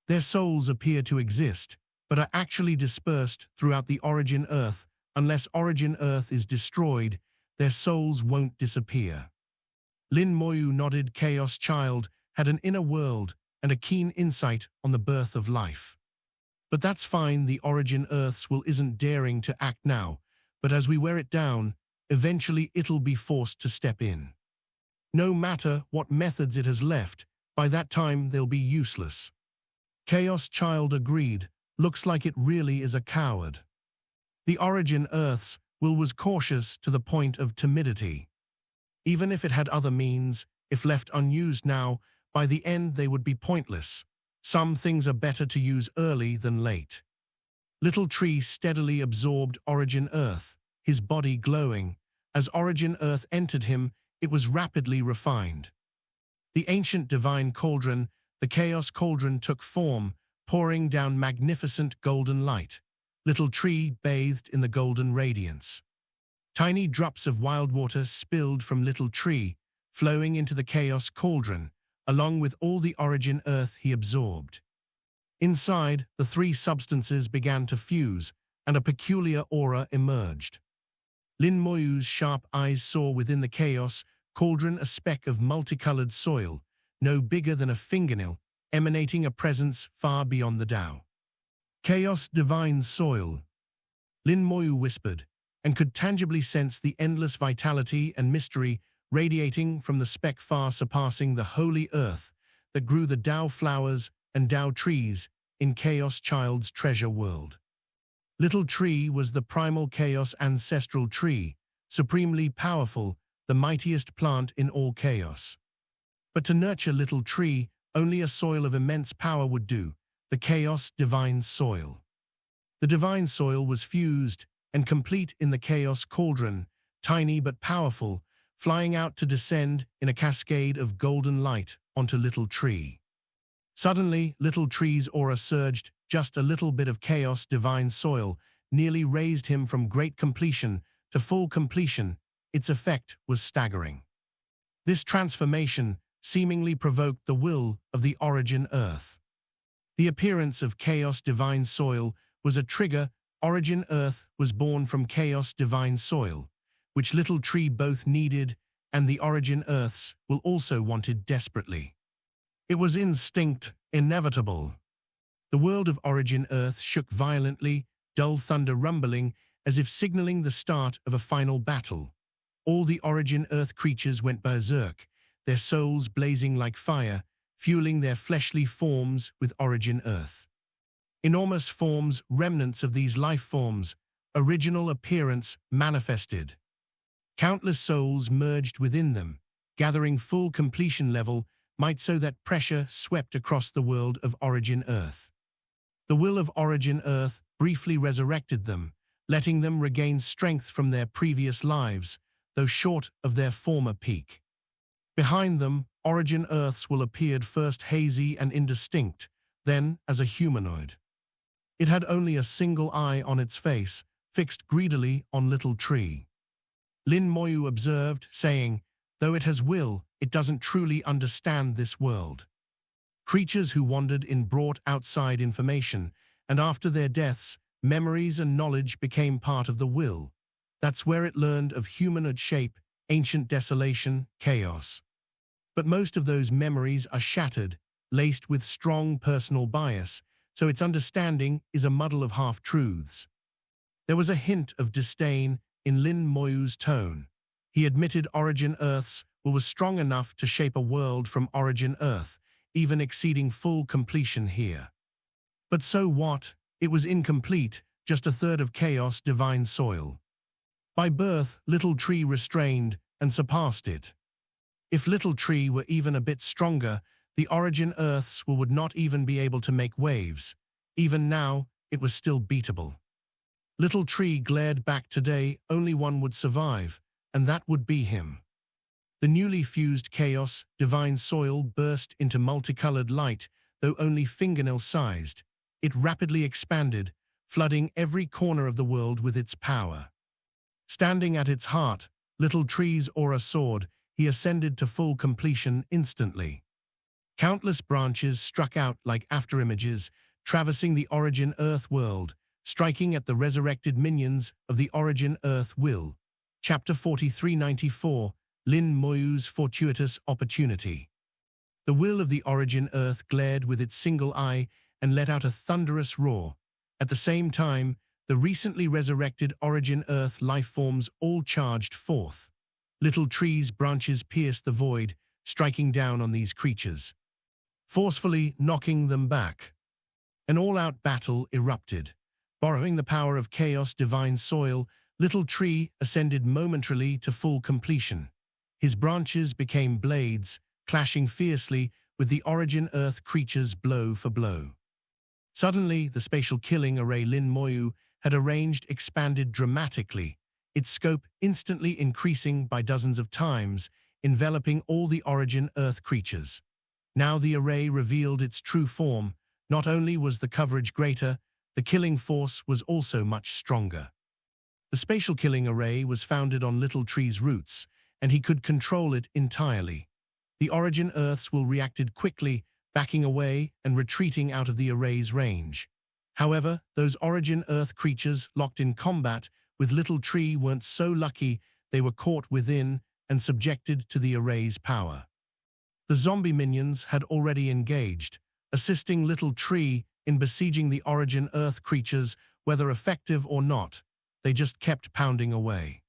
Their souls appear to exist, but are actually dispersed throughout the Origin Earth. Unless Origin Earth is destroyed, their souls won't disappear." Lin Moyu nodded. Chaos Child had an inner world and a keen insight on the birth of life. But that's fine, the Origin Earth's will isn't daring to act now, but as we wear it down, eventually it'll be forced to step in. No matter what methods it has left, by that time they'll be useless. Chaos Child agreed. Looks like it really is a coward. The Origin Earth's will was cautious to the point of timidity. Even if it had other means, if left unused now, by the end they would be pointless. Some things are better to use early than late. Little Tree steadily absorbed Origin Earth, his body glowing. As Origin Earth entered him, it was rapidly refined. The ancient divine cauldron, the Chaos Cauldron, took form, pouring down magnificent golden light. Little Tree bathed in the golden radiance. Tiny drops of wild water spilled from Little Tree, flowing into the Chaos Cauldron, along with all the Origin Earth he absorbed. Inside, the three substances began to fuse, and a peculiar aura emerged. Lin Moyu's sharp eyes saw within the Chaos Cauldron a speck of multicolored soil, no bigger than a fingernail, emanating a presence far beyond the Tao. Chaos divine soil, Lin Moyu whispered, and could tangibly sense the endless vitality and mystery radiating from the speck, far surpassing the holy earth that grew the Tao flowers and Tao trees in Chaos Child's treasure world. Little Tree was the primal Chaos ancestral tree, supremely powerful, the mightiest plant in all chaos. But to nurture Little Tree, only a soil of immense power would do, the Chaos Divine Soil. The divine soil was fused and complete in the Chaos Cauldron, tiny but powerful, flying out to descend in a cascade of golden light onto Little Tree. Suddenly, Little Tree's aura surged. Just a little bit of Chaos Divine Soil nearly raised him from great completion to full completion. Its effect was staggering. This transformation seemingly provoked the will of the Origin Earth. The appearance of Chaos Divine Soil was a trigger. Origin Earth was born from Chaos Divine Soil, which Little Tree both needed and the Origin Earths will also wanted desperately. It was instinct, inevitable. The world of Origin Earth shook violently, dull thunder rumbling, as if signaling the start of a final battle. All the Origin Earth creatures went berserk, their souls blazing like fire, fueling their fleshly forms with Origin Earth. Enormous forms, remnants of these life forms, original appearance manifested. Countless souls merged within them, gathering full completion level might so that pressure swept across the world of Origin Earth. The will of Origin Earth briefly resurrected them, letting them regain strength from their previous lives, though short of their former peak. Behind them, Origin Earths will appeared first hazy and indistinct, then as a humanoid. It had only a single eye on its face, fixed greedily on Little Tree. Lin Moyu observed, saying, "Though it has will, it doesn't truly understand this world." Creatures who wandered in brought outside information, and after their deaths, memories and knowledge became part of the will. That's where it learned of humanoid shape, ancient desolation, chaos. But most of those memories are shattered, laced with strong personal bias, so its understanding is a muddle of half-truths. There was a hint of disdain in Lin Moyu's tone. He admitted Origin Earth's will was strong enough to shape a world from Origin Earth, even exceeding full completion here. But so what? It was incomplete, just a third of Chaos Divine Soil. By birth, Little Tree restrained and surpassed it. If Little Tree were even a bit stronger, the Origin Earths would not even be able to make waves. Even now, it was still beatable. Little Tree glared back today, only one would survive, and that would be him. The newly fused Chaos Divine Soil burst into multicolored light, though only fingernail-sized. It rapidly expanded, flooding every corner of the world with its power. Standing at its heart, Little Tree's aura soared. He ascended to full completion instantly. Countless branches struck out like afterimages, traversing the Origin Earth world, striking at the resurrected minions of the Origin Earth will. Chapter 4394, Lin Moyu's Fortuitous Opportunity. The will of the Origin Earth glared with its single eye and let out a thunderous roar. At the same time, the recently resurrected Origin Earth lifeforms all charged forth. Little Tree's branches pierced the void, striking down on these creatures, forcefully knocking them back. An all-out battle erupted. Borrowing the power of Chaos Divine Soil, Little Tree ascended momentarily to full completion. His branches became blades, clashing fiercely with the Origin Earth creatures blow for blow. Suddenly, the spatial killing array Lin Moyu had arranged expanded dramatically, its scope instantly increasing by dozens of times, enveloping all the Origin Earth creatures. Now the array revealed its true form. Not only was the coverage greater, the killing force was also much stronger. The spatial killing array was founded on Little Tree's roots, and he could control it entirely. The Origin Earths will reacted quickly, backing away and retreating out of the array's range. However, those Origin Earth creatures locked in combat with Little Tree weren't so lucky. They were caught within and subjected to the array's power. The zombie minions had already engaged, assisting Little Tree in besieging the Origin Earth creatures, whether effective or not. They just kept pounding away.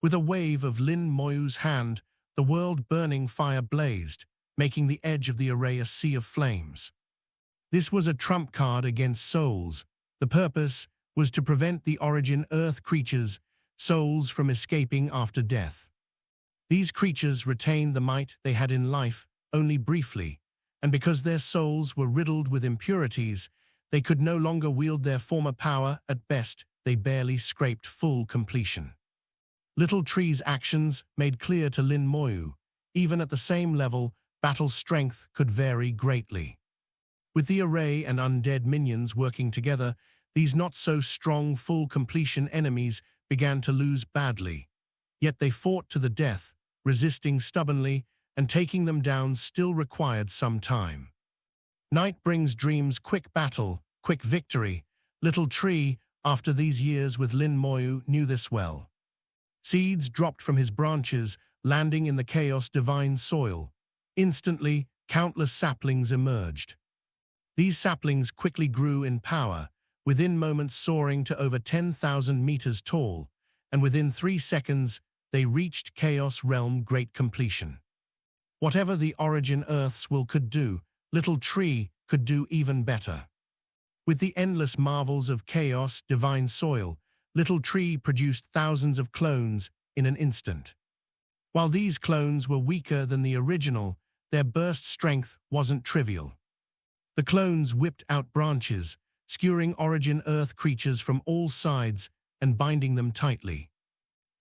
With a wave of Lin Moyu's hand, the world-burning fire blazed, making the edge of the array a sea of flames. This was a trump card against souls. The purpose was to prevent the Origin Earth creatures' souls from escaping after death. These creatures retained the might they had in life only briefly, and because their souls were riddled with impurities, they could no longer wield their former power. At best, they barely scraped full completion. Little Tree's actions made clear to Lin Moyu, even at the same level, battle strength could vary greatly. With the array and undead minions working together, these not-so-strong full-completion enemies began to lose badly. Yet they fought to the death, resisting stubbornly, and taking them down still required some time. Night brings dreams, quick battle, quick victory. Little Tree, after these years with Lin Moyu, knew this well. Seeds dropped from his branches, landing in the chaos divine soil. Instantly, countless saplings emerged. These saplings quickly grew in power, within moments soaring to over 10,000 meters tall, and within 3 seconds, they reached Chaos Realm great completion. Whatever the Origin Earth's will could do, Little Tree could do even better. With the endless marvels of Chaos Divine Soil, Little Tree produced thousands of clones in an instant. While these clones were weaker than the original, their burst strength wasn't trivial. The clones whipped out branches, skewering Origin Earth creatures from all sides and binding them tightly.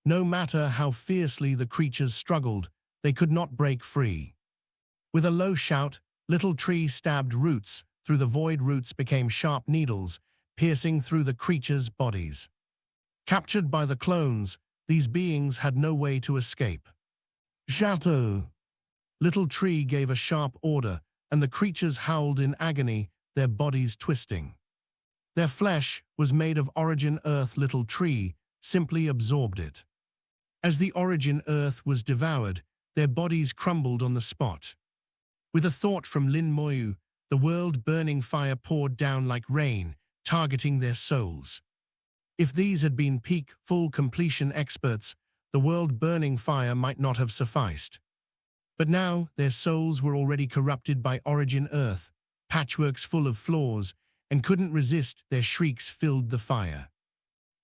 No matter how fiercely the creatures struggled, they could not break free. With a low shout, Little Tree stabbed roots through the void. Roots became sharp needles, piercing through the creatures' bodies. Captured by the clones, these beings had no way to escape. Chateau! Little Tree gave a sharp order, and the creatures howled in agony, their bodies twisting. Their flesh was made of Origin Earth. Little Tree simply absorbed it. As the Origin Earth was devoured, their bodies crumbled on the spot. With a thought from Lin Moyu, the world-burning fire poured down like rain, targeting their souls. If these had been peak, full completion experts, the world-burning fire might not have sufficed. But now their souls were already corrupted by Origin Earth, patchworks full of flaws, and couldn't resist. Their shrieks filled the fire.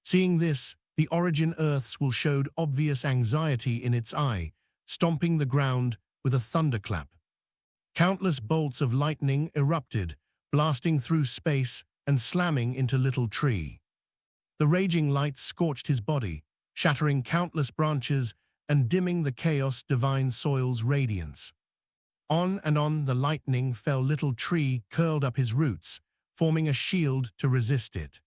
Seeing this, the Origin Earth's will showed obvious anxiety in its eye, stomping the ground with a thunderclap. Countless bolts of lightning erupted, blasting through space and slamming into Little Tree. The raging light scorched his body, shattering countless branches and dimming the Chaos Divine Soil's radiance. On and on the lightning fell. Little Tree curled up his roots, forming a shield to resist it.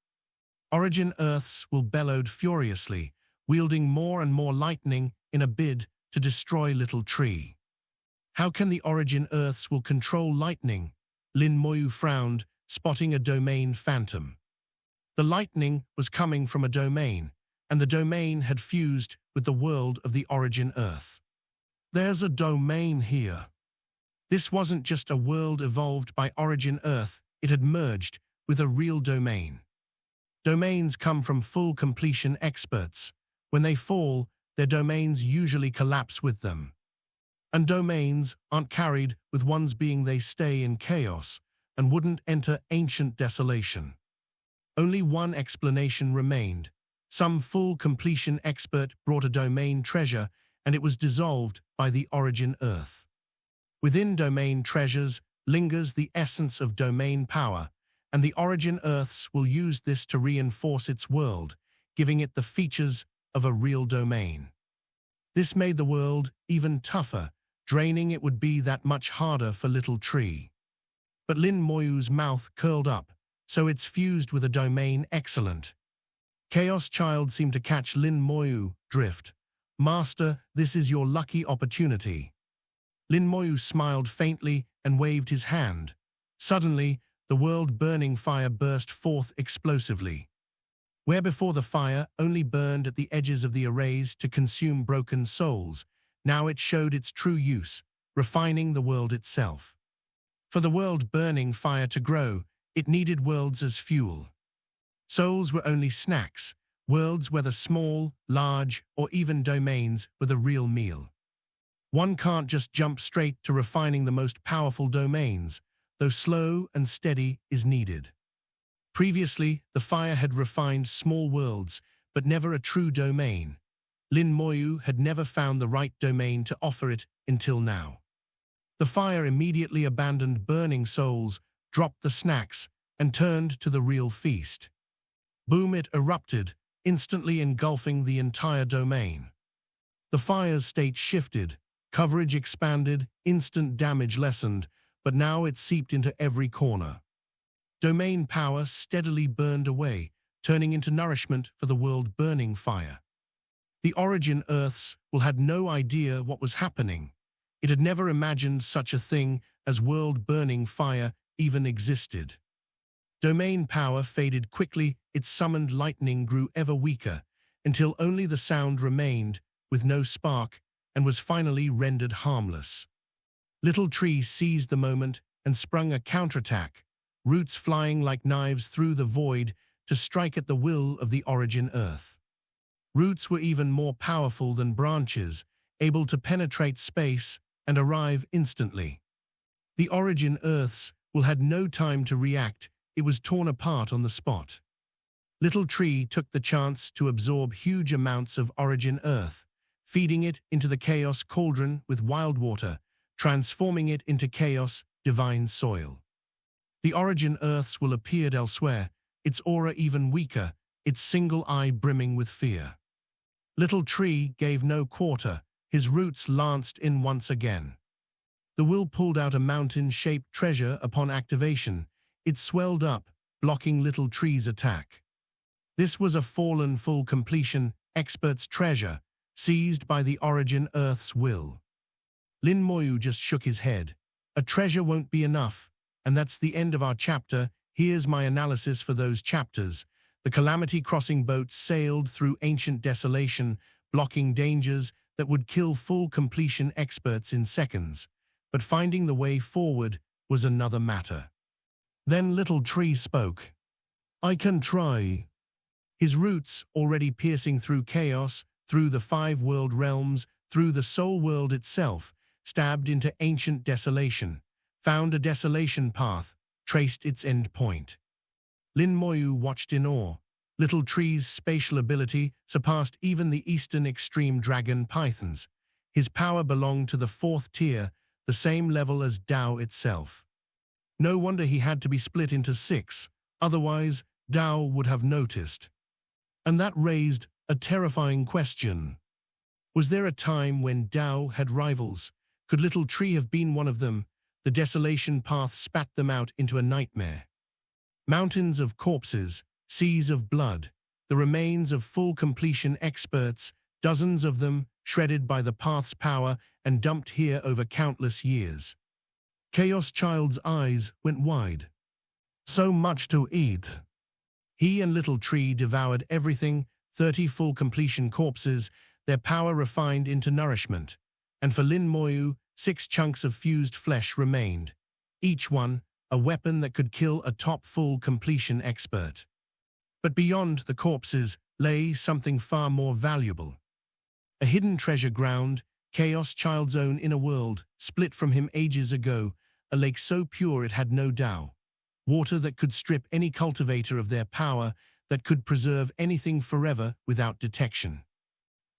Origin Earth's will bellowed furiously, wielding more and more lightning in a bid to destroy Little Tree. How can the Origin Earth's will control lightning? Lin Moyu frowned, spotting a domain phantom. The lightning was coming from a domain, and the domain had fused with the world of the Origin Earth. There's a domain here. This wasn't just a world evolved by Origin Earth, it had merged with a real domain. Domains come from full completion experts. When they fall, their domains usually collapse with them. And domains aren't carried with one's being. They stay in chaos and wouldn't enter ancient desolation. Only one explanation remained. Some full completion expert brought a domain treasure, and it was dissolved by the Origin Earth. Within domain treasures lingers the essence of domain power, and the Origin Earth's will use this to reinforce its world, giving it the features of a real domain. This made the world even tougher. Draining it would be that much harder for Little Tree. But Lin Moyu's mouth curled up, so it's fused with a domain. Excellent. Chaos Child seemed to catch Lin Moyu drift. Master, this is your lucky opportunity. Lin Moyu smiled faintly and waved his hand. Suddenly, the world-burning fire burst forth explosively. Where before the fire only burned at the edges of the arrays to consume broken souls, now it showed its true use, refining the world itself. For the world-burning fire to grow, it needed worlds as fuel. Souls were only snacks, worlds, whether small, large, or even domains, were the real meal. One can't just jump straight to refining the most powerful domains, though slow and steady is needed. Previously, the fire had refined small worlds, but never a true domain. Lin Moyu had never found the right domain to offer it until now. The fire immediately abandoned burning souls, dropped the snacks, and turned to the real feast. Boom, it erupted, instantly engulfing the entire domain. The fire's state shifted, coverage expanded, instant damage lessened, but now it seeped into every corner. Domain power steadily burned away, turning into nourishment for the world-burning fire. The Origin Earths had no idea what was happening. It had never imagined such a thing as world-burning fire even existed. Domain power faded quickly, its summoned lightning grew ever weaker, until only the sound remained, with no spark, and was finally rendered harmless. Little Tree seized the moment and sprung a counterattack, roots flying like knives through the void to strike at the will of the Origin Earth. Roots were even more powerful than branches, able to penetrate space and arrive instantly. The Origin Earths had no time to react. It was torn apart on the spot. Little Tree took the chance to absorb huge amounts of Origin Earth, feeding it into the Chaos Cauldron with wild water, transforming it into Chaos Divine Soil. The Origin Earths appeared elsewhere, its aura even weaker, its single eye brimming with fear. Little Tree gave no quarter, his roots lanced in once again. The will pulled out a mountain-shaped treasure upon activation. It swelled up, blocking Little Tree's attack. This was a fallen full completion expert's treasure, seized by the Origin Earth's will. Lin Moyu just shook his head. A treasure won't be enough, and that's the end of our chapter. Here's my analysis for those chapters. The Calamity Crossing boat sailed through ancient desolation, blocking dangers that would kill full completion experts in seconds. But finding the way forward was another matter. Then Little Tree spoke. I can try. His roots, already piercing through chaos, through the 5 world realms, through the soul world itself, stabbed into ancient desolation, found a desolation path, traced its end point. Lin Moyu watched in awe. Little Tree's spatial ability surpassed even the Eastern Extreme Dragon Pythons. His power belonged to the 4th tier, the same level as Dao itself. No wonder he had to be split into 6, otherwise Dao would have noticed. And that raised a terrifying question. Was there a time when Dao had rivals? Could Little Tree have been one of them? The desolation path spat them out into a nightmare. Mountains of corpses, seas of blood, the remains of full completion experts, dozens of them, shredded by the path's power and dumped here over countless years. Chaos Child's eyes went wide. So much to eat. He and Little Tree devoured everything, 30 full completion corpses, their power refined into nourishment. And for Lin Moyu, 6 chunks of fused flesh remained. Each one, a weapon that could kill a top full completion expert. But beyond the corpses lay something far more valuable. A hidden treasure ground, Chaos Child's own inner world, split from him ages ago, a lake so pure it had no Dao. Water that could strip any cultivator of their power, that could preserve anything forever without detection.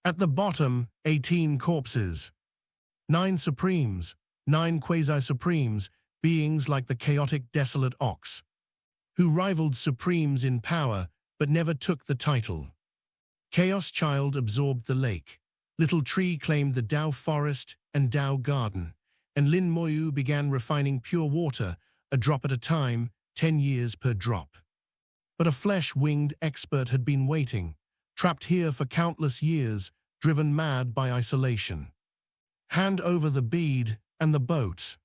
At the bottom, 18 corpses. 9 Supremes, 9 Quasi-Supremes, beings like the chaotic desolate ox, who rivaled Supremes in power but never took the title. Chaos Child absorbed the lake. Little Tree claimed the Dao Forest and Dao Garden, and Lin Moyu began refining pure water, a drop at a time, 10 years per drop. But a flesh-winged expert had been waiting, trapped here for countless years, driven mad by isolation. Hand over the bead and the boat.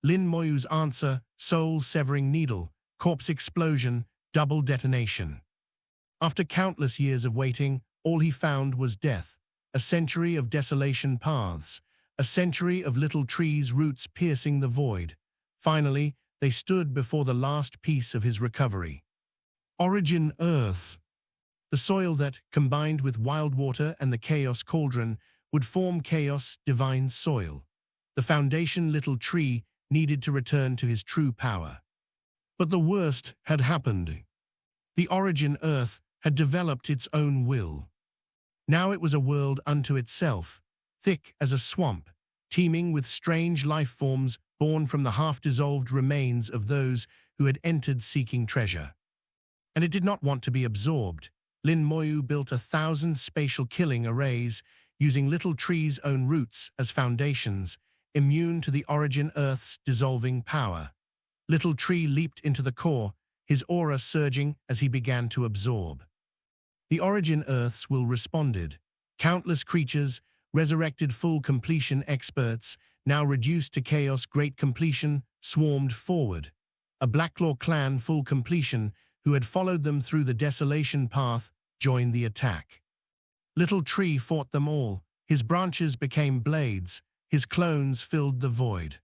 Lin Moyu's answer, soul-severing needle, corpse explosion, double detonation. After countless years of waiting, all he found was death, a century of desolation paths, a century of Little Tree's roots piercing the void. Finally, they stood before the last piece of his recovery. Origin Earth. The soil that, combined with wild water and the Chaos Cauldron, would form Chaos Divine Soil. The foundation Little Tree needed to return to his true power. But the worst had happened. The Origin Earth had developed its own will. Now it was a world unto itself, thick as a swamp, teeming with strange life forms born from the half-dissolved remains of those who had entered seeking treasure. And it did not want to be absorbed. Lin Moyu built 1,000 spatial killing arrays using Little Tree's own roots as foundations, immune to the Origin Earth's dissolving power. Little Tree leaped into the core, his aura surging as he began to absorb. The Origin Earth's will responded. Countless creatures, resurrected full completion experts, now reduced to chaos great completion, swarmed forward. A Blacklaw clan full completion, who had followed them through the desolation path, joined the attack. Little Tree fought them all. His branches became blades. His clones filled the void.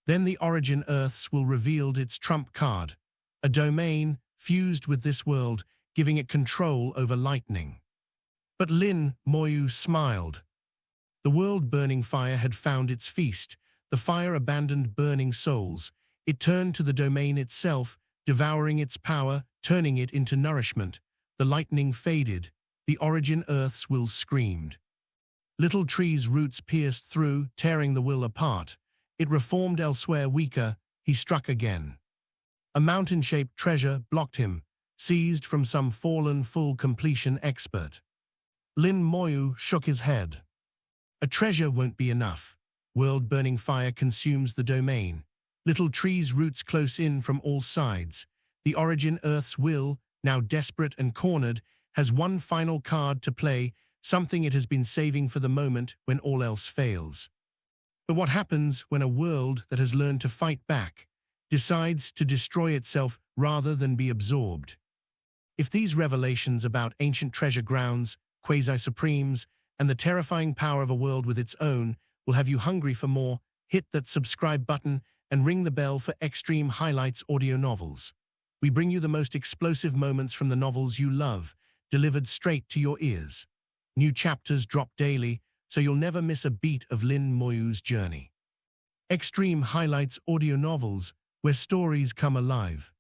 Then the Origin Earth's will revealed its trump card, a domain fused with this world, giving it control over lightning. But Lin Moyu smiled. The world-burning fire had found its feast. The fire abandoned burning souls. It turned to the domain itself, devouring its power, turning it into nourishment. The lightning faded. The Origin Earth's will screamed. Little Tree's roots pierced through, tearing the will apart. It reformed elsewhere weaker. He struck again. A mountain-shaped treasure blocked him, seized from some fallen full completion expert. Lin Moyu shook his head. A treasure won't be enough. World-burning fire consumes the domain. Little Tree's roots close in from all sides. The Origin Earth's will, now desperate and cornered, has one final card to play, something it has been saving for the moment when all else fails. But what happens when a world that has learned to fight back decides to destroy itself rather than be absorbed? If these revelations about ancient treasure grounds, quasi-supremes, and the terrifying power of a world with its own will have you hungry for more, hit that subscribe button and ring the bell for Extreme Highlights audio novels. We bring you the most explosive moments from the novels you love, delivered straight to your ears. New chapters drop daily, so you'll never miss a beat of Lin Moyu's journey. Extreme Highlights audio novels, where stories come alive.